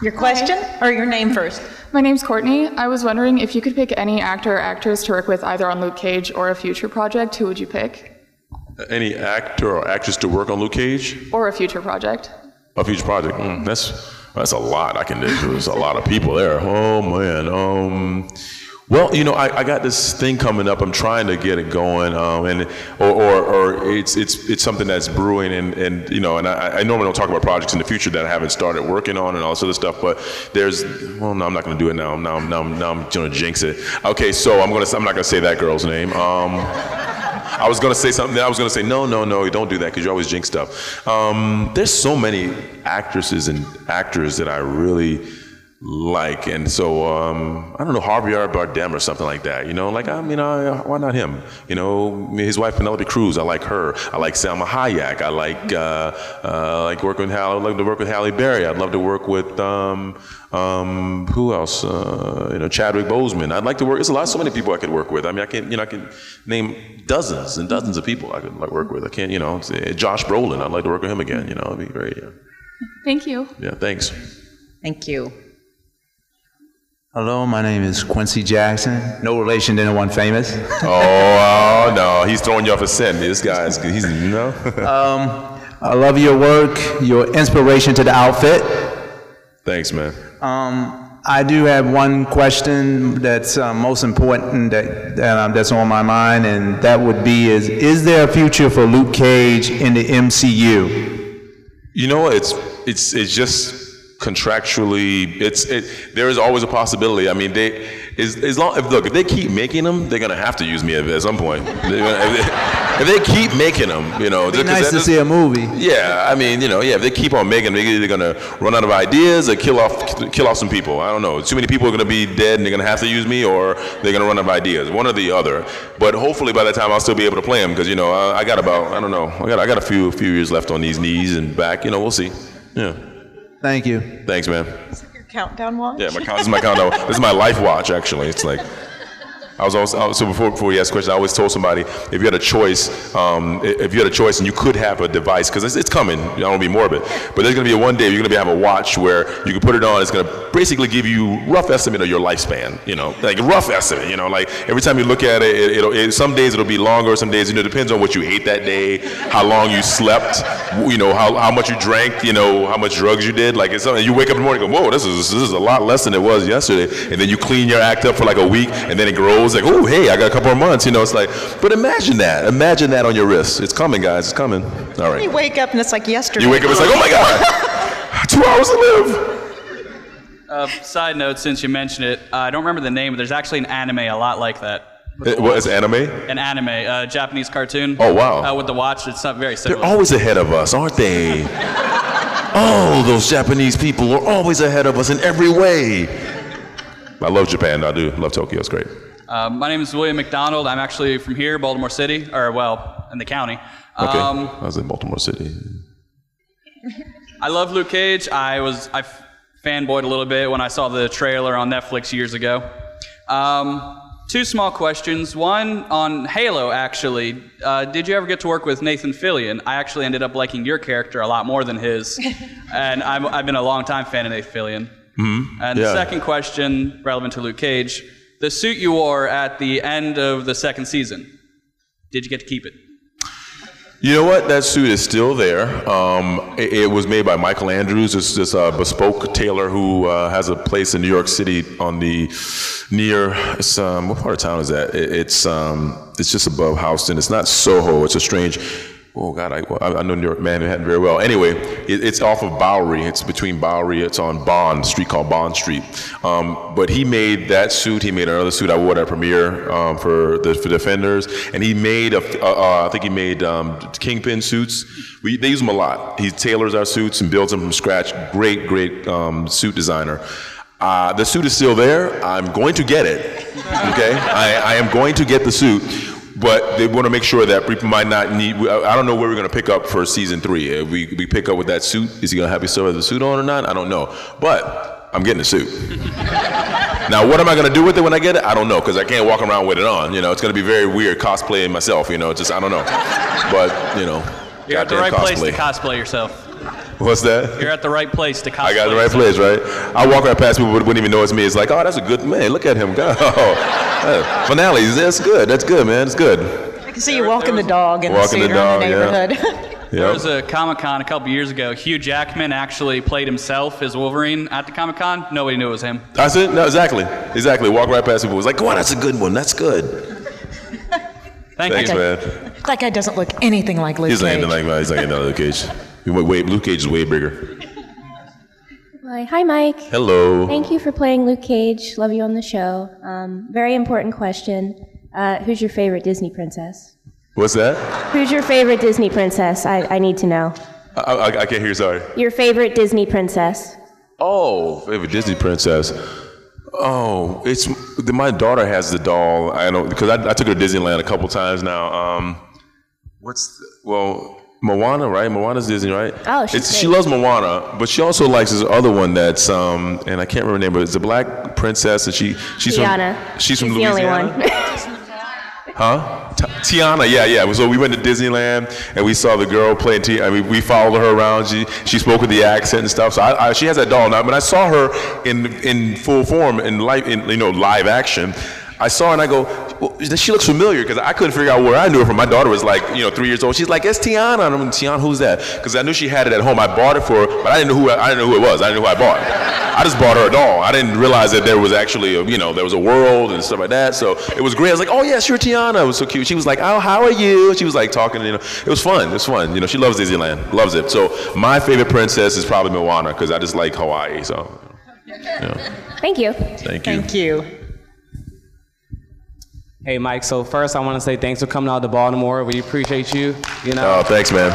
Your question or your name first? My name's Courtney. I was wondering if you could pick any actor or actress to work with either on Luke Cage or a future project, who would you pick? Any actor or actress to work on Luke Cage? Or a future project. A future project? That's a lot I can do. There's a lot of people there. Oh, man. Well, you know, I got this thing coming up. I'm trying to get it going, or it's something that's brewing, and you know, and I normally don't talk about projects in the future that I haven't started working on and all this other stuff. But no, I'm not going to do it now. Now I'm going to jinx it. Okay, so I'm not going to say that girl's name. I was going to say something. I was going to say no, don't do that because you always jinx stuff. There's so many actresses and actors that I really like, and so I don't know, Javier Bardem or something like that, you know, like, I mean, why not him? You know, his wife Penelope Cruz, I like her. I like Salma Hayek. I like working with I'd love to work with Halle Berry. I'd love to work with who else? You know, Chadwick Boseman. I'd like to work. There's so many people I could work with. I mean, I can name dozens and dozens of people I could work with. I can't, you know, Josh Brolin. I'd like to work with him again. You know, it'd be great. Yeah. Thank you. Yeah, thanks. Thank you. Hello, my name is Quincy Jackson. No relation to anyone famous. Oh no, he's throwing you off a scent. This guy's, he's, you know. I love your work, your inspiration to the outfit. Thanks, man. I do have one question that's most important that's on my mind, and that would be: is there a future for Luke Cage in the MCU? You know, it's just contractually, there is always a possibility. I mean, if they keep making them, they're gonna have to use me at some point. If they keep making them, you know, it'd be nice to see a movie. Yeah, I mean, you know, yeah, if they keep on making them, they're either gonna run out of ideas or kill off some people. I don't know. Too many people are gonna be dead, and they're gonna have to use me, or they're gonna run out of ideas. One or the other. But hopefully, by the time I'll still be able to play them, because you know, I got a few years left on these knees and back. You know, we'll see. Yeah. Thank you. Thanks, man. Is it your countdown watch? Yeah, this is my countdown. This is my life watch, actually. It's like, so before you ask questions, I always told somebody, if you had a choice, and you could have a device, because it's coming, I don't want to be morbid, but there's going to be one day you're going to have a watch where you can put it on, it's going to basically give you rough estimate of your lifespan, you know, like a rough estimate, you know, like every time you look at it, some days it'll be longer, some days, you know, it depends on what you ate that day, how long you slept, you know, how much you drank, you know, how much drugs you did, like it's something, you wake up in the morning and go, whoa, this is a lot less than it was yesterday, and then you clean your act up for like a week, and then it grows It's like, oh, hey, I got a couple more months. You know, it's like, but imagine that. Imagine that on your wrist. It's coming, guys. It's coming. All right. You wake up and it's like yesterday. You wake up, it's like, oh my God, 2 hours to live. Side note, since you mentioned it, I don't remember the name, but there's actually an anime a lot like that. What is anime? An anime, Japanese cartoon. Oh, wow. With the watch, it's not very similar. They're always ahead of us, aren't they? Oh, those Japanese people are always ahead of us in every way. I love Japan. I do love Tokyo. It's great. My name is William McDonald. I'm actually from here, Baltimore City, or well, in the county. Okay. I was in Baltimore City. I love Luke Cage. I fanboyed a little bit when I saw the trailer on Netflix years ago. 2 small questions. One on Halo, actually. Did you ever get to work with Nathan Fillion? I actually ended up liking your character a lot more than his. And I've been a long-time fan of Nathan Fillion. Mm-hmm. And the second question, relevant to Luke Cage, the suit you wore at the end of the 2nd season, did you get to keep it? You know what? That suit is still there. It was made by Michael Andrews, this bespoke tailor who has a place in New York City on the what part of town is that? It's just above Houston. It's not Soho. It's a strange. Oh God, I know New York Manhattan very well. Anyway, it's off of Bowery. It's between Bowery. It's on Bond Street, called Bond Street. But he made that suit. He made another suit I wore at premiere for Defenders, and he made I think he made Kingpin suits. They use them a lot. He tailors our suits and builds them from scratch. Great suit designer. The suit is still there. I'm going to get it. Okay, I am going to get the suit. But they want to make sure that people might not need. I don't know where we're going to pick up for season 3. If we pick up with that suit, is he going to have himself with the suit on or not? I don't know. But I'm getting a suit. Now, what am I going to do with it when I get it? I don't know, because I can't walk around with it on. You know, it's going to be very weird cosplaying myself. You know, just I don't know. But you know, you're at the right place to cosplay yourself. What's that? You're at the right place to cosplay. I got the right place, right? I walk right past people wouldn't even know it's me. It's like, oh, that's a good man. Look at him go. Finale. That's good. That's good, man. It's good. I can see you walking the dog in the suit around the neighborhood. Yeah. There was a Comic Con a couple years ago. Hugh Jackman actually played himself as Wolverine at the Comic Con. Nobody knew it was him. That's it. No, exactly. Walk right past people. It was like, oh, that's a good one. That's good. Thanks, man. That guy doesn't look anything like Luke Cage. He's not anything like Luke Cage. Luke Cage is way bigger. Hi, Mike. Hello. Thank you for playing Luke Cage. Love you on the show. Very important question. Who's your favorite Disney princess? What's that? Who's your favorite Disney princess? I need to know. I can't hear, sorry. Your favorite Disney princess. Oh, favorite Disney princess. Oh, my daughter has the doll. I know, because I took her to Disneyland a couple times now. Moana, right? Moana's Disney, right? Oh, she loves Moana, but she also likes this other one that's and I can't remember the name, but it's a black princess, and she's Tiana. She's from the Louisiana. Only one. Huh? Tiana, yeah. So we went to Disneyland and we saw the girl playing Tiana. We followed her around. She spoke with the accent and stuff. So she has that doll now. But I saw her in full form in live action. I saw her and I go, well, she looks familiar, because I couldn't figure out where I knew her from. My daughter was like, 3 years old. She's like, it's Tiana. And I'm like, Tiana, who's that? Because I knew she had it at home. I bought it for her, but I didn't know who it was. I didn't know who I bought. I just bought her a doll. I didn't realize that there was actually there was a world and stuff like that. So it was great. I was like, oh yes, you're Tiana. It was so cute. She was like, oh, how are you? She was like talking. It was fun. It was fun. She loves Disneyland. Loves it. So my favorite princess is probably Moana, because I just like Hawaii. So. Thank you. Thank you. Hey, Mike. So first, I want to say thanks for coming out to Baltimore. We appreciate you. Oh, thanks, man.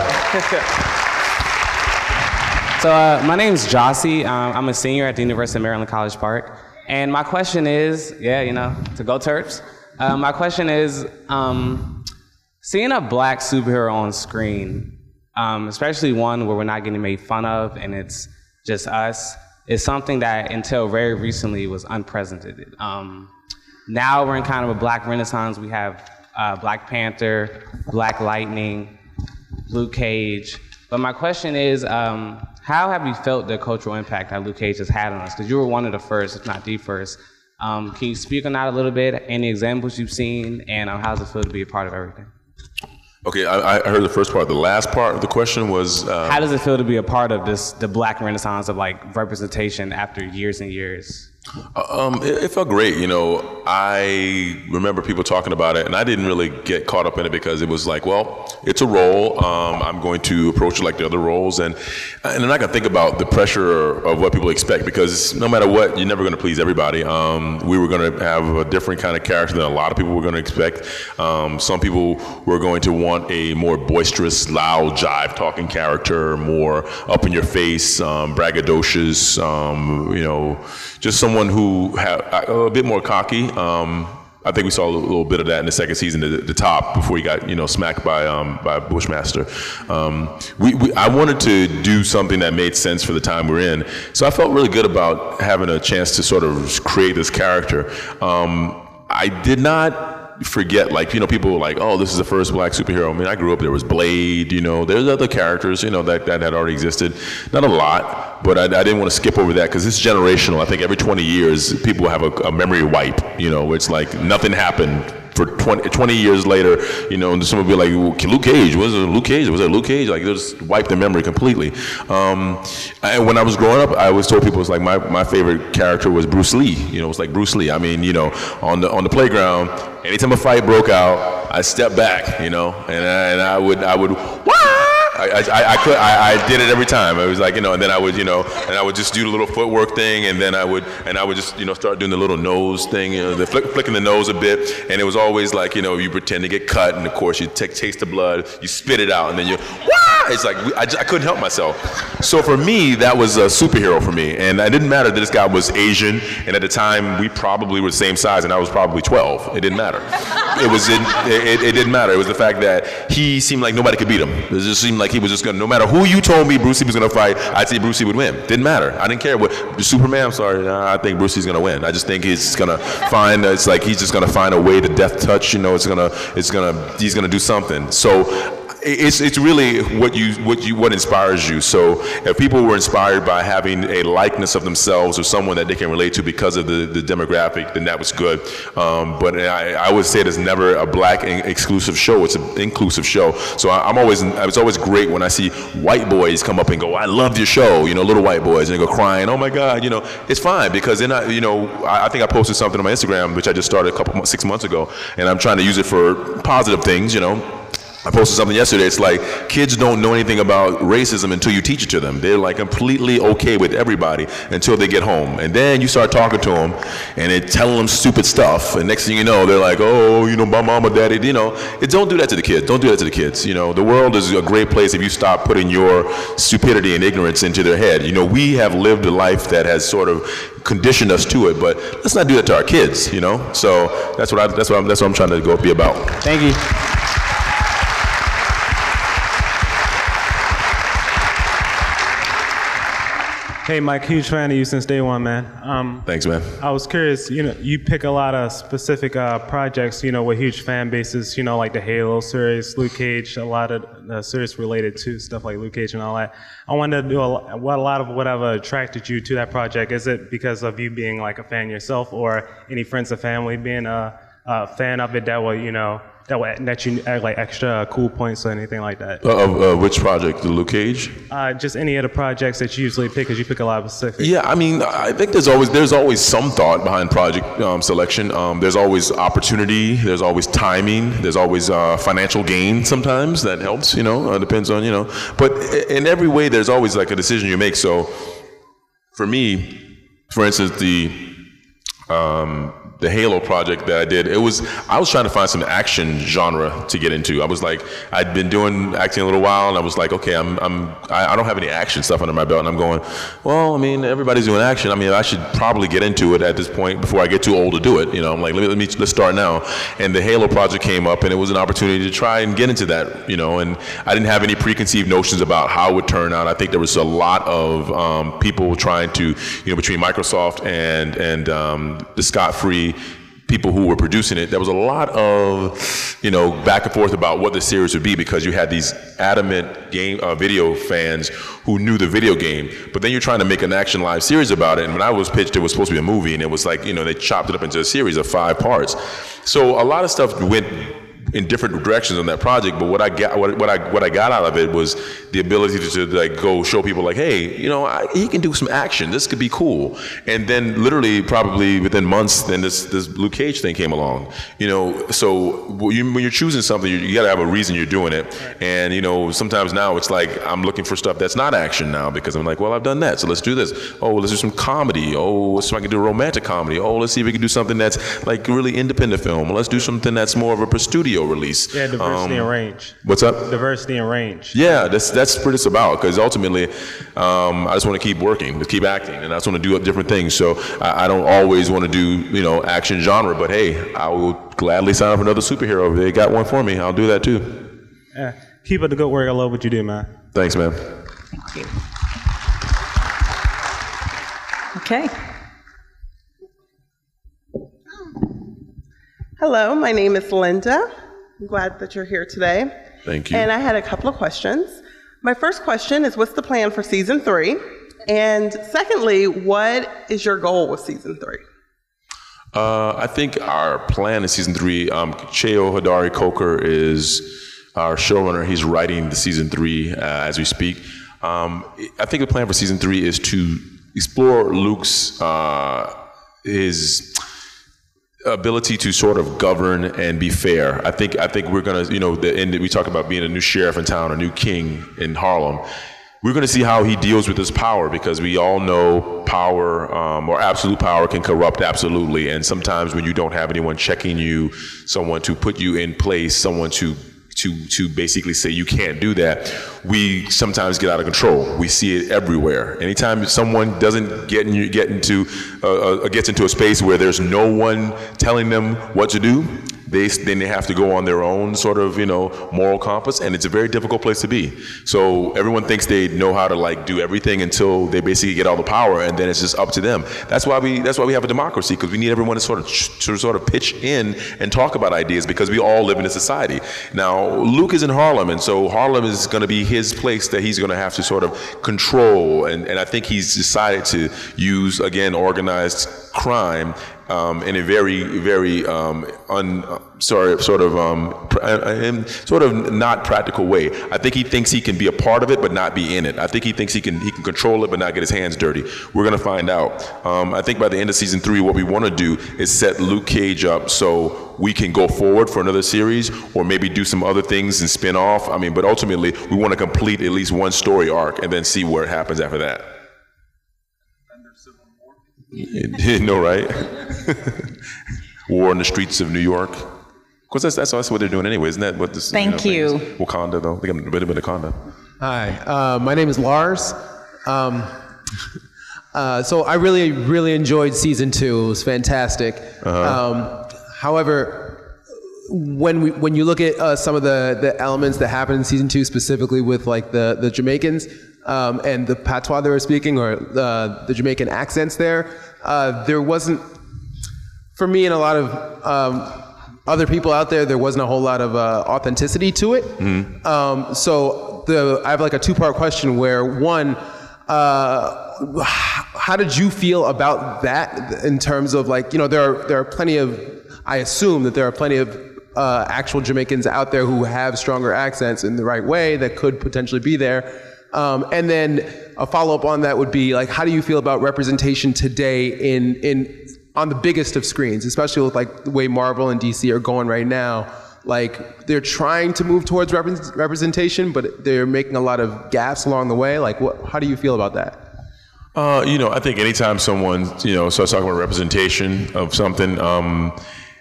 So my name's Jossie. I'm a senior at the University of Maryland, College Park. And my question is, to go Terps. My question is, seeing a black superhero on screen, especially one where we're not getting made fun of and it's just us, is something that until very recently was unprecedented. Now we're in kind of a black renaissance. We have Black Panther, Black Lightning, Luke Cage. But my question is, how have you felt the cultural impact that Luke Cage has had on us? Because you were one of the first, if not the first. Can you speak on that a little bit? Any examples you've seen, and how does it feel to be a part of everything? Okay, I heard the first part. The last part of the question was... how does it feel to be a part of the black renaissance of representation after years and years? It felt great, I remember people talking about it, and I didn't really get caught up in it because it was like, well, it's a role. I'm going to approach it like the other roles, and I'm not going to think about the pressure of what people expect, because no matter what, you're never going to please everybody. We were going to have a different kind of character than a lot of people were going to expect. Some people were going to want a more boisterous, loud, jive-talking character, more up in your face, braggadocious, just someone who had a bit more cocky. I think we saw a little bit of that in the second season at the top before he got smacked by Bushmaster. I wanted to do something that made sense for the time we're in, so I felt really good about having a chance to sort of create this character. I did not forget, people were like, oh, this is the first black superhero. I mean, I grew up, there was Blade, there's other characters, that had already existed. Not a lot, but I didn't want to skip over that because it's generational. I think every 20 years, people have a memory wipe, it's like nothing happened. For 20 years later, and someone will be like, well, Luke Cage, was it Luke Cage? Was it Luke Cage? Like, they'll just wipe their memory completely. And when I was growing up, I always told people, it's like my favorite character was Bruce Lee. It was like Bruce Lee. I mean, on the playground, anytime a fight broke out, I stepped back, and I would, I did it every time. It was like, and then I would, and I would just do the little footwork thing, and then I would just, start doing the little nose thing, the flicking the nose a bit, and it was always like, you pretend to get cut, and of course you taste the blood, you spit it out, and then it's like, I couldn't help myself. So for me, that was a superhero for me, and it didn't matter that this guy was Asian, and at the time, we probably were the same size, and I was probably 12. It didn't matter. It didn't matter. It was the fact that he seemed like nobody could beat him. It just seemed like he was just going to, no matter who you told me Bruce Lee was going to fight, I'd say Bruce Lee would win. Didn't matter. I didn't care what, Superman, I'm sorry, I think Bruce Lee's going to win. I just think he's going to find, it's like he's just going to find a way to death touch, he's going to do something. So it's really what inspires you. So if people were inspired by having a likeness of themselves or someone that they can relate to because of the demographic, then that was good. But I would say it's never a black exclusive show. It's an inclusive show. So it's always great when I see white boys come up and go, I love your show, little white boys, and they go crying, oh my God, it's fine, because they're not, I think I posted something on my Instagram, which I just started 6 months ago, and I'm trying to use it for positive things, I posted something yesterday. It's like, kids don't know anything about racism until you teach it to them. They're like completely okay with everybody until they get home. And then you start talking to them and they're telling them stupid stuff. And next thing you know, they're like, oh, my mama, daddy, don't do that to the kids. Don't do that to the kids. The world is a great place if you stop putting your stupidity and ignorance into their head. We have lived a life that has sort of conditioned us to it, but let's not do that to our kids, So that's what I'm trying to be about. Thank you. Hey, Mike, huge fan of you since day one, man. Thanks, man. I was curious, you pick a lot of specific projects, with huge fan bases, like the Halo series, Luke Cage, a lot of series related to stuff like Luke Cage and all that. I wanted to do a lot of whatever attracted you to that project. Is it because of you being like a fan yourself, or any friends or family being a fan of it that will, that you add like extra cool points or anything like that? Which project? The Luke Cage? Just any of the projects that you usually pick, because you pick a lot of specific. Yeah, I mean, I think there's always some thought behind project selection. There's always opportunity. There's always timing. There's always financial gain sometimes that helps. Depends on But in every way, there's always like a decision you make. So for me, for instance, the Halo project that I did, I was trying to find some action genre to get into. I was like, I'd been doing acting a little while, and I was like, okay, I don't have any action stuff under my belt, and I'm going, well, I mean, everybody's doing action. I mean, I should probably get into it at this point before I get too old to do it. I'm like, let's start now. And the Halo project came up, and it was an opportunity to try and get into that, and I didn't have any preconceived notions about how it would turn out. I think there was a lot of people trying to, between Microsoft and the Scott-free people who were producing it, there was a lot of, back and forth about what the series would be, because you had these adamant video fans who knew the video game, but then you're trying to make an action live series about it. And when I was pitched, it was supposed to be a movie, and it was like, they chopped it up into a series of 5 parts. So a lot of stuff went in different directions on that project. But what I got out of it was the ability to like go show people like, hey, you know, he can do some action. This could be cool. And then literally probably within months, then this Luke Cage thing came along. You know, so when you're choosing something, you got to have a reason you're doing it. And you know, sometimes now it's like I'm looking for stuff that's not action now because I'm like, well, I've done that, so let's do this. Oh, let's do some comedy. Oh, let's see if I can do a romantic comedy. Oh, let's see if we can do something that's like really independent film. Let's do something that's more of a studio release. Yeah, diversity and range. What's up? Diversity and range. Yeah, that's what it's about. Because ultimately, I just want to keep working, to keep acting, and I just want to do different things. So I don't always want to do action genre, but hey, I will gladly sign up for another superhero if they got one for me. I'll do that too. Yeah, keep up the good work. I love what you do, man. Thanks, man. Thank you. Okay. Hello, my name is Linda. I'm glad that you're here today. Thank you. And I had a couple of questions. My first question is, what's the plan for season 3? And secondly, what is your goal with season 3? I think our plan in season 3, Cheo Hodari Coker is our showrunner. He's writing the season 3 as we speak. I think the plan for season 3 is to explore Luke's his ability to sort of govern and be fair. I think we're gonna, we talk about being a new sheriff in town, a new king in Harlem. We're gonna see how he deals with his power, because we all know power or absolute power can corrupt absolutely. And sometimes when you don't have anyone checking you, someone to put you in place, someone to basically say you can't do that, we sometimes get out of control. We see it everywhere. Anytime someone doesn't gets into a space where there's no one telling them what to do, then they have to go on their own sort of moral compass, and it's a very difficult place to be. So everyone thinks they know how to like do everything until they basically get all the power, and then it's just up to them. That's why we have a democracy, because we need everyone to sort of pitch in and talk about ideas, because we all live in a society. Now Luke is in Harlem, and so Harlem is going to be his place that he's going to have to sort of control, and I think he's decided to use, again, organized crime in a very, very sort of not practical way. I think he thinks he can be a part of it, but not be in it. I think he thinks he can control it, but not get his hands dirty. We're gonna find out. I think by the end of season 3, what we want to do is set Luke Cage up so we can go forward for another series, or maybe do some other things and spin off. But ultimately, we want to complete at least one story arc and then see where it happens after that. No, right? War in the streets of New York. Of course, that's what they're doing anyway, isn't that what this? Thank you. Wakanda, though. They got a bit of Wakanda. Hi, my name is Lars. So I really, really enjoyed season 2. It was fantastic. However, when you look at some of the elements that happened in season 2, specifically with like the Jamaicans and the patois they were speaking, or the Jamaican accents there wasn't, for me and a lot of other people out there wasn't a whole lot of authenticity to it. So I have like a 2-part question where, one, how did you feel about that in terms of like, there are plenty of, I assume that there are plenty of actual Jamaicans out there who have stronger accents in the right way that could potentially be there. And then a follow-up on that would be like, how do you feel about representation today on the biggest of screens, especially with like the way Marvel and DC are going right now? Like, they're trying to move towards representation, but they're making a lot of gaffes along the way. Like, how do you feel about that? I think anytime someone, starts talking about representation of something,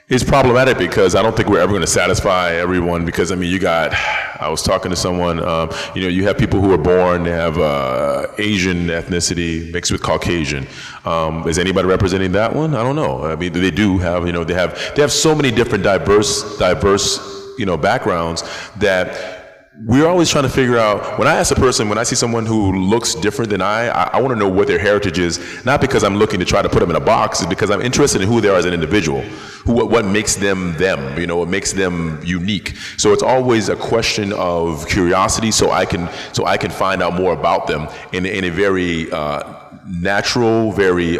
it's problematic, because I don't think we're ever going to satisfy everyone, because I was talking to someone, you have people who are born, they have Asian ethnicity mixed with Caucasian. Is anybody representing that one? I don't know. They do have, they have so many different diverse, backgrounds that we're always trying to figure out. When I see someone who looks different than I want to know what their heritage is, not because I'm looking to try to put them in a box, it's because I'm interested in who they are as an individual, what makes them them, what makes them unique. So it's always a question of curiosity, so I can find out more about them in a very natural, very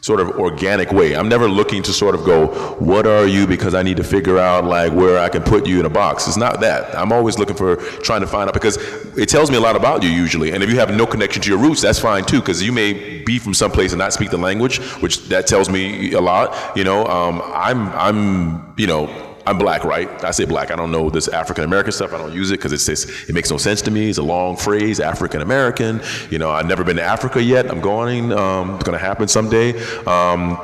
sort of organic way. I'm never looking to sort of go, what are you? Because I need to figure out like where I can put you in a box. It's not that. I'm always looking for trying to find out, because it tells me a lot about you usually. And if you have no connection to your roots, that's fine too, because you may be from someplace and not speak the language, which that tells me a lot. You know, I'm black, right? I say black. I don't know this African American stuff. I don't use it because it makes no sense to me. It's a long phrase, African American. You know, I've never been to Africa yet. I'm going. It's going to happen someday.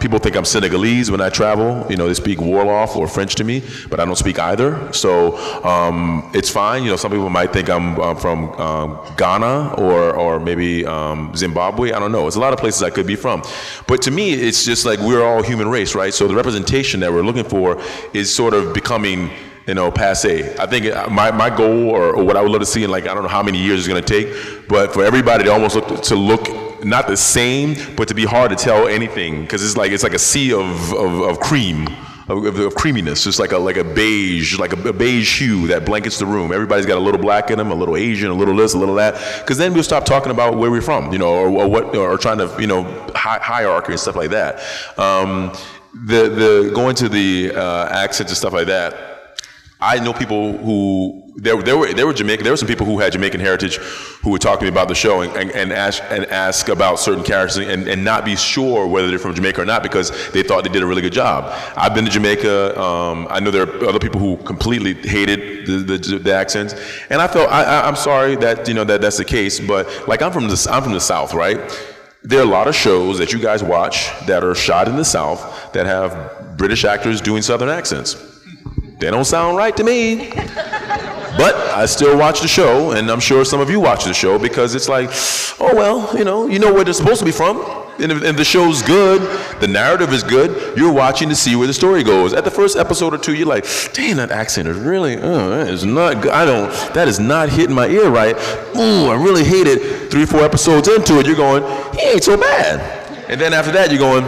People think I'm Senegalese when I travel. You know, they speak Wolof or French to me, but I don't speak either. So it's fine. You know, some people might think I'm from Ghana or maybe Zimbabwe. I don't know. It's a lot of places I could be from. But to me, it's just like we're all human race, right? So the representation that we're looking for is sort of becoming, you know, passe. I think my goal or what I would love to see in, like, I don't know how many years it's going to take, but for everybody to almost look not the same, but to be hard to tell anything, because it's like a sea of cream. Of creaminess, just like a beige, hue that blankets the room. Everybody's got a little black in them, a little Asian, a little this, a little that. Because then we'll stop talking about where we're from, you know, or trying to, you know, hierarchy and stuff like that. The going to the accents and stuff like that. I know people who there were Jamaican. There were some people who had Jamaican heritage who would talk to me about the show and ask about certain characters and not be sure whether they're from Jamaica or not, because they thought they did a really good job. I've been to Jamaica. I know there are other people who completely hated the accents, and I'm sorry that, you know, that's the case. But like I'm from the South, right? There are a lot of shows that you guys watch that are shot in the South that have British actors doing Southern accents. They don't sound right to me. But I still watch the show, and I'm sure some of you watch the show, because it's like, oh, well, you know where they're supposed to be from. And the show's good, the narrative is good, you're watching to see where the story goes. At the first episode or two, you're like, dang, that accent is really, that is not good. That is not hitting my ear right. Ooh, I really hate it. 3 or 4 episodes into it, you're going, he ain't so bad. And then after that, you're going,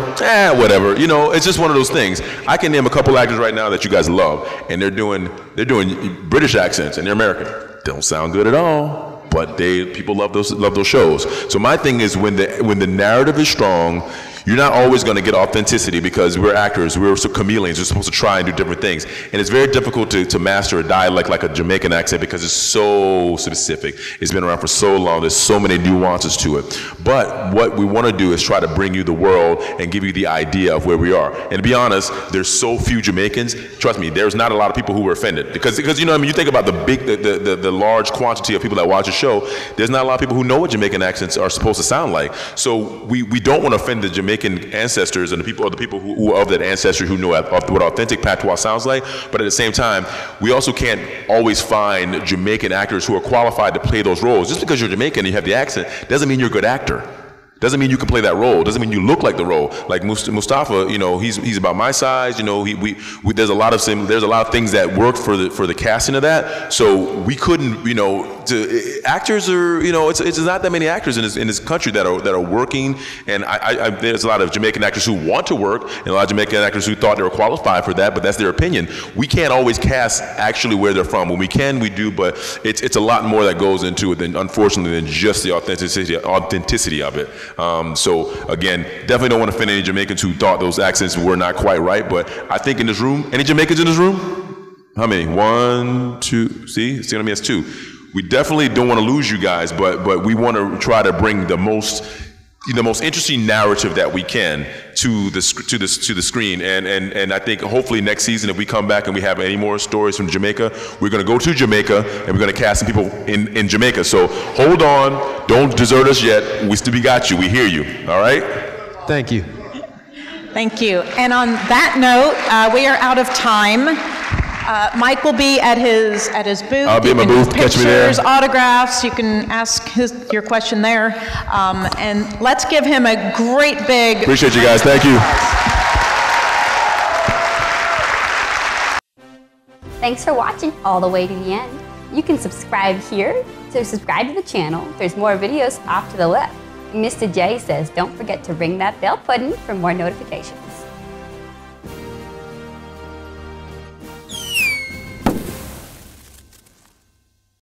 whatever. You know, it's just one of those things. I can name a couple actors right now that you guys love, and they're doing British accents, and they're American. Don't sound good at all, but people love those shows. So my thing is, when the narrative is strong, you're not always going to get authenticity, because we're actors, we're chameleons, we're supposed to try and do different things. And it's very difficult to master a dialect like a Jamaican accent, because it's so specific. It's been around for so long, there's so many nuances to it. But what we want to do is try to bring you the world and give you the idea of where we are. And to be honest, there's so few Jamaicans, trust me, there's not a lot of people who were offended. Because you know what I mean, you think about the large quantity of people that watch the show, there's not a lot of people who know what Jamaican accents are supposed to sound like. So we don't want to offend the Jamaican ancestors and the people who are of that ancestry who know what authentic patois sounds like. But at the same time, we also can't always find Jamaican actors who are qualified to play those roles. Just because you're Jamaican and you have the accent doesn't mean you're a good actor. Doesn't mean you can play that role. Doesn't mean you look like the role. Like Mustafa, you know, he's about my size. You know, there's a lot of things that work for the casting of that. So we couldn't, you know, actors are, you know, it's not that many actors in this country that are working. And there's a lot of Jamaican actors who want to work, and a lot of Jamaican actors who thought they were qualified for that, but that's their opinion. We can't always cast actually where they're from. When we can, we do, but it's a lot more that goes into it unfortunately than just the authenticity of it. So again, definitely don't want to offend any Jamaicans who thought those accents were not quite right, but I think in this room, any Jamaicans in this room? How many? 1, 2, see? It's gonna be us 2. We definitely don't want to lose you guys, but we want to try to bring the most interesting narrative that we can to the screen, and I think hopefully next season, if we come back and we have any more stories from Jamaica, we're going to go to Jamaica and we're going to cast some people in Jamaica. So hold on, don't desert us yet. We got you. We hear you. All right. Thank you. Thank you. And on that note, we are out of time. Mike will be at his booth. I'll be at my booth. Catch me there. Pictures, autographs. You can ask your question there. And let's give him a great big. Appreciate you guys. Thank you. Thanks for watching all the way to the end. You can subscribe here to subscribe to the channel. There's more videos off to the left. Mr. J says, don't forget to ring that bell button for more notifications.